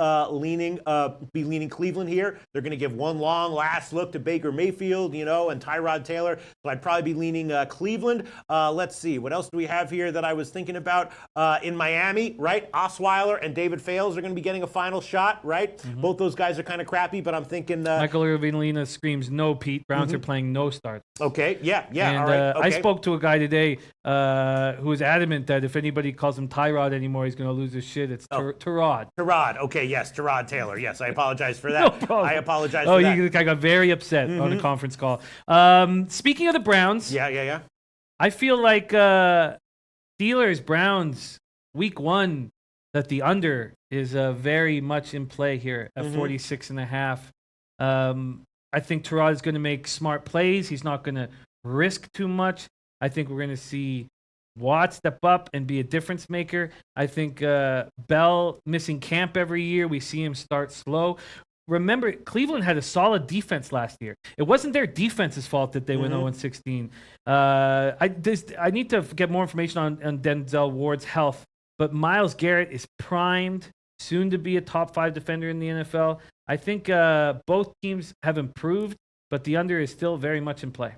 be leaning Cleveland here. They're going to give one long last look to Baker Mayfield, and Tyrod Taylor. So I'd probably be leaning Cleveland. Let's see, what else do we have here that I was thinking about in Miami? Right, Osweiler and David Fales are going to be getting a final shot. Right, both those guys are kind of crappy, but I'm thinking Michael Irvin screams no. Pete Browns are playing no starts. Okay, yeah, and, all right. Okay. I spoke to a guy today who was adamant that if anybody calls him Tyrod anymore, he's going to lose his shit. It's Tyrod. Tyrod. Okay, yes, Tyrod Taylor. Yes, I apologize for that. No problem. I apologize for that. I got very upset on a conference call. Speaking of the Browns. Yeah. I feel like Steelers, Browns, Week 1, that the under is very much in play here at 46.5. I think Tyrod is going to make smart plays. He's not going to risk too much. I think we're going to see Watt step up and be a difference maker. I think Bell missing camp every year. We see him start slow. Remember, Cleveland had a solid defense last year. It wasn't their defense's fault that they went 0-16. I need to get more information on Denzel Ward's health, but Myles Garrett is primed, soon to be a top 5 defender in the NFL. I think both teams have improved, but the under is still very much in play.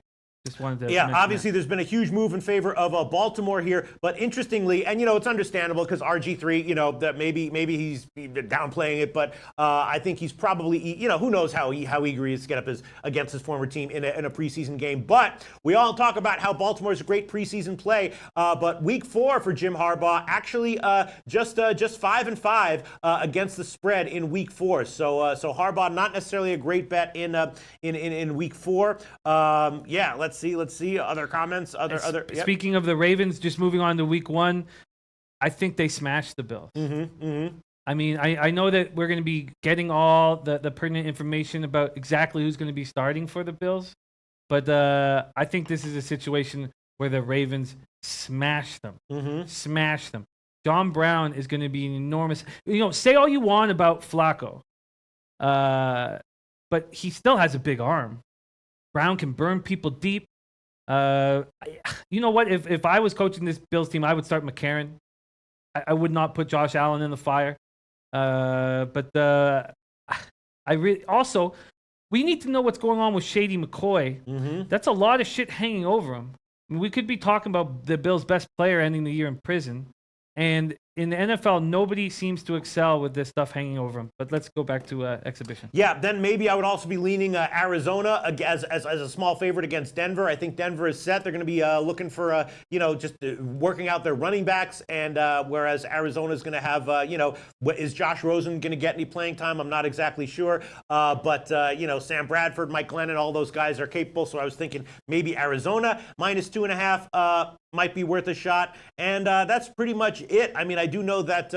Just wanted to obviously there's been a huge move in favor of Baltimore here, but interestingly, and it's understandable because RG3, that maybe he's downplaying it, but I think he's probably, who knows how eager he is to get up against his former team in a preseason game. But we all talk about how Baltimore is a great preseason play, but Week 4 for Jim Harbaugh actually just 5-5 against the spread in Week 4. So Harbaugh not necessarily a great bet in Week 4. Let's see other comments. Speaking of the Ravens, just moving on to Week 1, I think they smashed the Bills. I mean, I know that we're going to be getting all the pertinent information about exactly who's going to be starting for the Bills, but I think this is a situation where the Ravens smash them. Smash them. John Brown is going to be an enormous. Say all you want about Flacco, but he still has a big arm. Brown can burn people deep. You know what? If I was coaching this Bills team, I would start McCarron. I would not put Josh Allen in the fire. Also, we need to know what's going on with Shady McCoy. That's a lot of shit hanging over him. I mean, we could be talking about the Bills' best player ending the year in prison. And in the NFL, nobody seems to excel with this stuff hanging over them. But let's go back to exhibition. Yeah, then maybe I would also be leaning Arizona as a small favorite against Denver. I think Denver is set. They're going to be looking for, just working out their running backs. And whereas Arizona is going to have, is Josh Rosen going to get any playing time? I'm not exactly sure. But Sam Bradford, Mike Glennon, all those guys are capable. So I was thinking maybe Arizona -2.5 might be worth a shot. And that's pretty much it. I mean, I do know that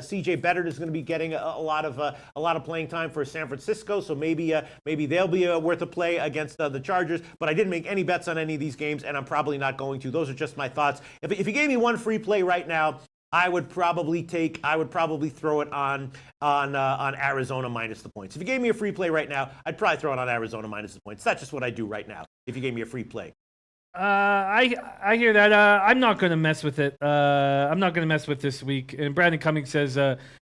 C.J. Beathard is going to be getting a lot of playing time for San Francisco, so maybe they'll be worth a play against the Chargers. But I didn't make any bets on any of these games, and I'm probably not going to. Those are just my thoughts. If you gave me one free play right now, I would probably throw it on Arizona minus the points. If you gave me a free play right now, I'd probably throw it on Arizona minus the points. That's just what I do right now. If you gave me a free play. I hear that. I'm not going to mess with it. I'm not going to mess with this week. And Brandon Cummings says,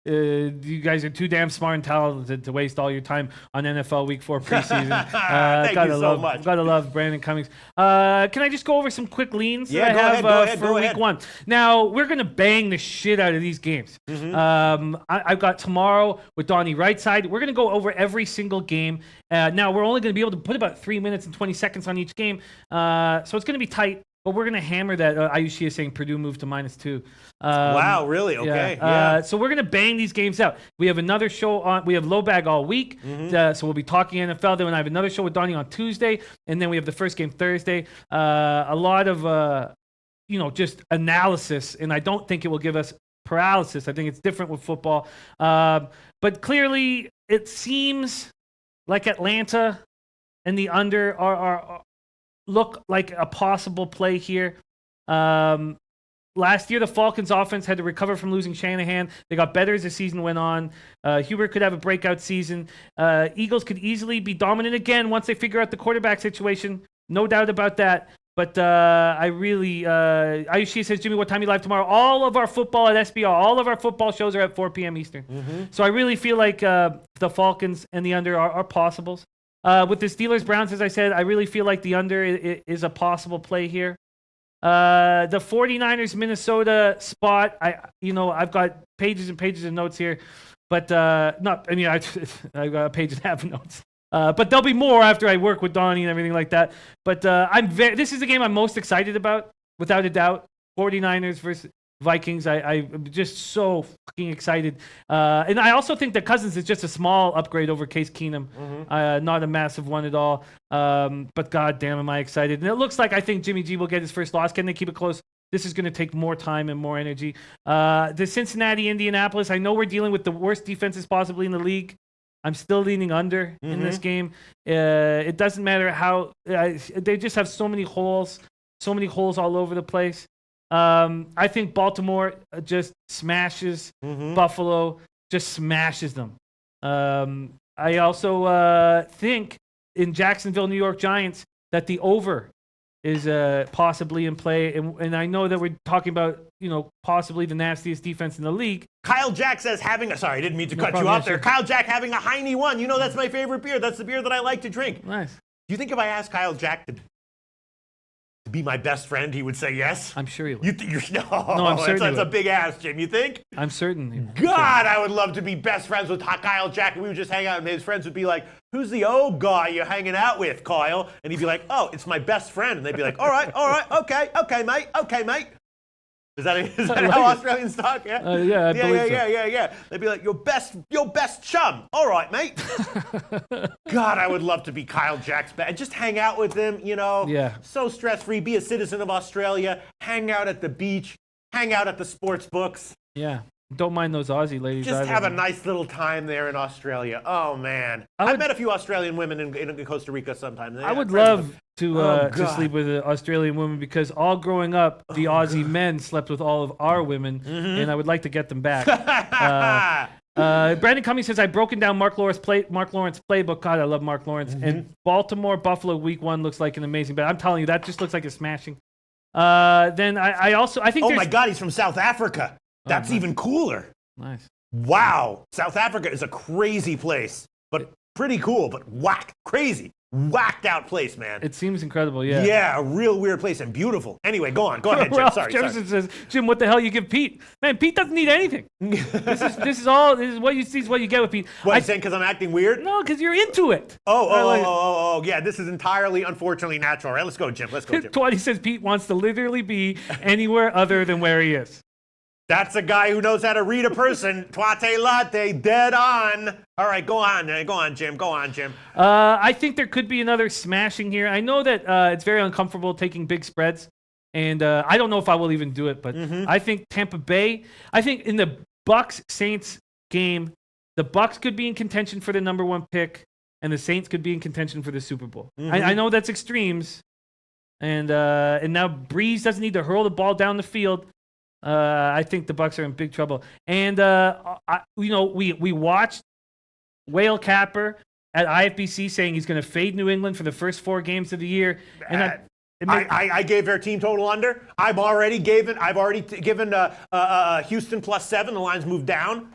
you guys are too damn smart and talented to waste all your time on NFL Week 4 preseason. Thank you so much. Gotta love Brandon Cummings. Can I just go over some quick leans that I have for Week 1? Now, we're going to bang the shit out of these games. I've got tomorrow with Donnie Rightside. We're going to go over every single game. Now, we're only going to be able to put about 3 minutes and 20 seconds on each game. So it's going to be tight. but we're going to hammer that. Ayushi is saying Purdue moved to -2. Wow, really? Okay. Yeah. So we're going to bang these games out. We have another show on. We have Low Bag all week. So we'll be talking NFL. Then I have another show with Donnie on Tuesday. And then we have the first game Thursday. A lot of, just analysis. And I don't think it will give us paralysis. I think it's different with football. But clearly, it seems like Atlanta and the under are look like a possible play here. Last year, the Falcons' offense had to recover from losing Shanahan. They got better as the season went on. Hubert could have a breakout season. Eagles could easily be dominant again once they figure out the quarterback situation. No doubt about that. But I really, Ayushi says, Jimmy, what time are you live tomorrow? All of our football at SBR, all of our football shows are at 4 p.m. Eastern. So I really feel like the Falcons and the under are possibles. With the Steelers-Browns, as I said, I really feel like the under is a possible play here. The 49ers-Minnesota spot, I've got pages and pages of notes here. But, I've got a page and a half of notes. But there'll be more after I work with Donnie and everything like that. But this is the game I'm most excited about, without a doubt. 49ers versus Vikings. I'm just so fucking excited. And I also think that Cousins is just a small upgrade over Case Keenum. Not a massive one at all. But god damn am I excited. And it looks like I think Jimmy G will get his first loss. Can they keep it close? This is going to take more time and more energy. The Cincinnati, Indianapolis. I know we're dealing with the worst defenses possibly in the league. I'm still leaning under in this game. It doesn't matter how they just have so many holes all over the place. I think Baltimore just smashes Buffalo, just smashes them. I also think in Jacksonville, New York Giants, that the over is possibly in play. And I know that we're talking about, possibly the nastiest defense in the league. Kyle Jack says sorry, I didn't mean to cut you off there. Kyle Jack having a Heine 1. That's my favorite beer. That's the beer that I like to drink. Nice. Do you think if I asked Kyle Jack to be my best friend, he would say yes? I'm sure he would. I'm certain that's a big ass, Jim. You think? I'm certain. God, I would love to be best friends with Kyle Jack. And we would just hang out, and his friends would be like, "Who's the old guy you're hanging out with, Kyle?" And he'd be like, "Oh, it's my best friend." And they'd be like, "All right, okay, mate." Is that how Australians talk? Yeah. Yeah, I believe so. Yeah. They'd be like, your best chum. All right, mate. God, I would love to be Kyle Jack's best. Just hang out with him, Yeah. So stress-free. Be a citizen of Australia. Hang out at the beach. Hang out at the sports books. Yeah. Don't mind those Aussie ladies. Just have a nice little time there in Australia. Oh, man. I've met a few Australian women in Costa Rica sometimes. I would love to sleep with an Australian woman because all growing up, the Aussie men slept with all of our women, and I would like to get them back. Brandon Cummings says, I've broken down Mark Lawrence playbook. God, I love Mark Lawrence. And Baltimore, Buffalo, week 1 looks like an amazing bet. I'm telling you, that just looks like a smashing. Then I think oh, my God, he's from South Africa. That's even cooler. Nice. Wow. South Africa is a crazy place, but pretty cool, but crazy. Whacked out place, man. It seems incredible, yeah. Yeah, a real weird place and beautiful. Anyway, go ahead, Jim. Sorry. Jefferson says, Jim, what the hell you give Pete? Man, Pete doesn't need anything. This is what you see is what you get with Pete. What, you saying because I'm acting weird? No, because you're into it. Oh, yeah, this is entirely, unfortunately, natural. All right, let's go, Jim. 20 says Pete wants to literally be anywhere other than where he is. That's a guy who knows how to read a person. Twate latte, dead on. All right, go on, Jim. I think there could be another smashing here. I know that it's very uncomfortable taking big spreads, and I don't know if I will even do it, but I think Tampa Bay, I think in the Bucs-Saints game, the Bucs could be in contention for the number 1 pick, and the Saints could be in contention for the Super Bowl. I know that's extremes, and now Breeze doesn't need to hurl the ball down the field. I think the Bucs are in big trouble. And, we watched Whale Capper at IFBC saying he's going to fade New England for the first 4 games of the year. And I gave their team total under. I've already given Houston +7. The line's moved down.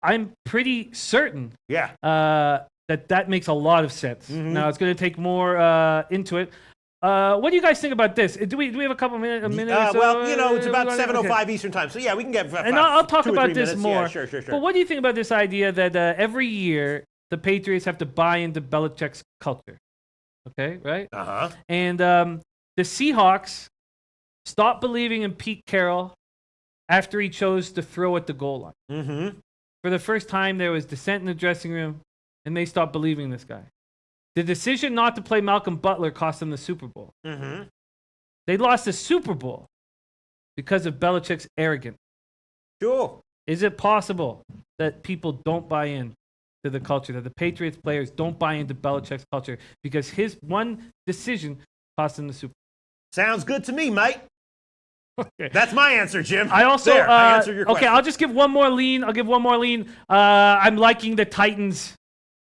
I'm pretty certain that makes a lot of sense. Now, it's going to take more into it. What do you guys think about this? Do we have a couple minutes? Well, it's about 7:05 Eastern time, so yeah, we can get. And I'll talk about this minutes. more. Yeah, sure. But what do you think about this idea that every year the Patriots have to buy into Belichick's culture? Okay, right? Uh-huh. And the Seahawks stopped believing in Pete Carroll after he chose to throw at the goal line. Mm-hmm. For the first time, there was dissent in the dressing room, and they stopped believing in this guy. The decision not to play Malcolm Butler cost them the Super Bowl. Mm-hmm. They lost the Super Bowl because of Belichick's arrogance. Sure. Is it possible that people don't buy in to the culture, that the Patriots players don't buy into Belichick's culture because his one decision cost them the Super Bowl? Sounds good to me, mate. Okay. That's my answer, Jim. I also I answered your question. Okay, I'll just give one more lean. I'm liking the Titans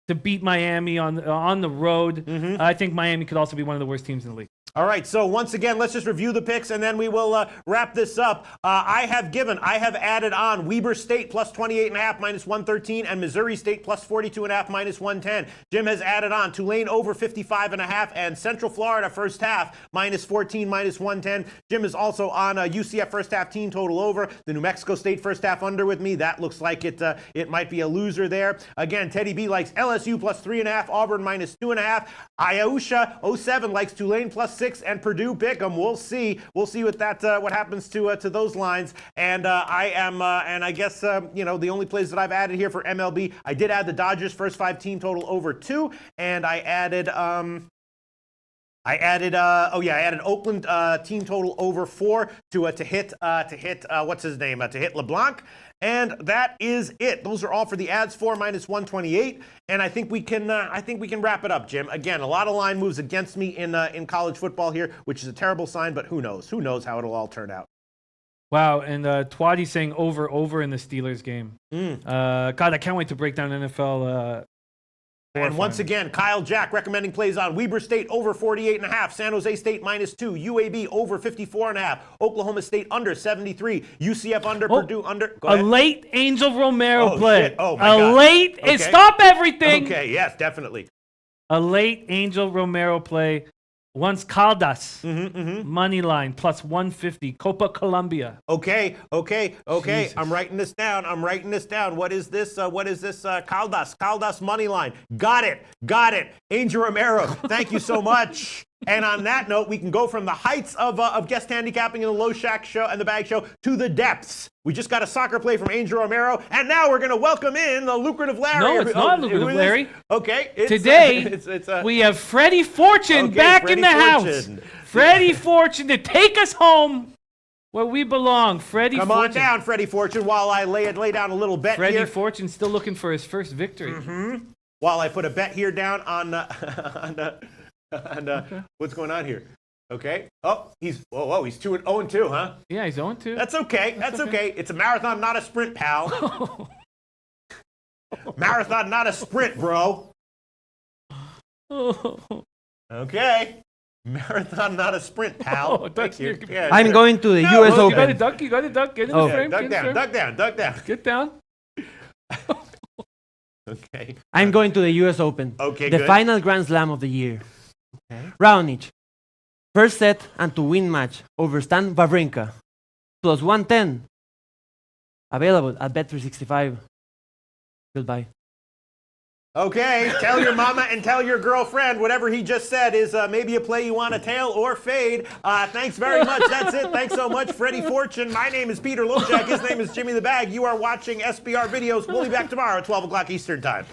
to beat Miami on the road. Mm-hmm. I think Miami could also be one of the worst teams in the league. All right, so once again, let's just review the picks, and then we will wrap this up. I have added on Weber State plus 28.5 minus 113, and Missouri State plus 42.5 minus 110. Jim has added on Tulane over 55.5, and Central Florida first half minus 14 minus 110. Jim is also on UCF first half team total over, the New Mexico State first half under with me. That looks like it might be a loser there. Again, Teddy B likes LSU plus 3.5, Auburn minus 2.5. Ayausha 07 likes Tulane plus 6 and Purdue pick'em. We'll see what happens to those lines. And I guess the only plays that I've added here for MLB, I did add the Dodgers first 5 team total over 2, and I added Oakland team total over 4 to hit what's his name, to hit LeBlanc. And that is it. Those are all for the ads, 4 minus 128. And I think we can wrap it up, Jim. Again, a lot of line moves against me in college football here, which is a terrible sign, but who knows? Who knows how it'll all turn out? Wow, and Twadi saying over in the Steelers game. God, I can't wait to break down NFL. And once again, Kyle Jack recommending plays on Weber State over 48.5, San Jose State minus 2, UAB over 54.5, Oklahoma State under 73, UCF under, Purdue under. Go ahead. A late Angel Romero play. Shit. Oh, my God. Late. Okay. Stop everything. Okay, yes, definitely. A late Angel Romero play. Once Caldas, money line plus 150, Copa Colombia. Okay. Jesus. I'm writing this down. What is this? Caldas money line. Got it. Angel Romero, thank you so much. And on that note, we can go from the heights of guest handicapping in the Loshak show and the Bag show to the depths. We just got a soccer play from Angel Romero, and now we're going to welcome in the lucrative Larry. No, it's not lucrative Larry. Okay. Today, we have Freddie Fortune back in the house. Freddie Fortune to take us home where we belong. Freddie Fortune. Come on down, Freddie Fortune, while I lay down a little bet here. Freddie Fortune still looking for his first victory. While I put a bet here down on what's going on here? Okay. Oh, he's 2-0-2, huh? Yeah, he's 0-2. That's okay. That's okay. It's a marathon, not a sprint, pal. Marathon, not a sprint, bro. Okay. Marathon, not a sprint, pal. Thank you. Yeah, I'm going to the U.S. You Open. got to duck. Get in the frame. Duck down. Get down. Okay. I'm going to the U.S. Open. Okay, the good. final Grand Slam of the year. Okay. Raonic. First set and to win match over Stan Wawrinka. Plus 110. Available at Bet365. Goodbye. Okay, tell your mama and tell your girlfriend whatever he just said is maybe a play you want to tail or fade. Thanks very much. That's it. Thanks so much, Freddie Fortune. My name is Peter Loshak. His name is Jimmy the Bag. You are watching SBR Videos. We'll be back tomorrow at 12 o'clock Eastern Time.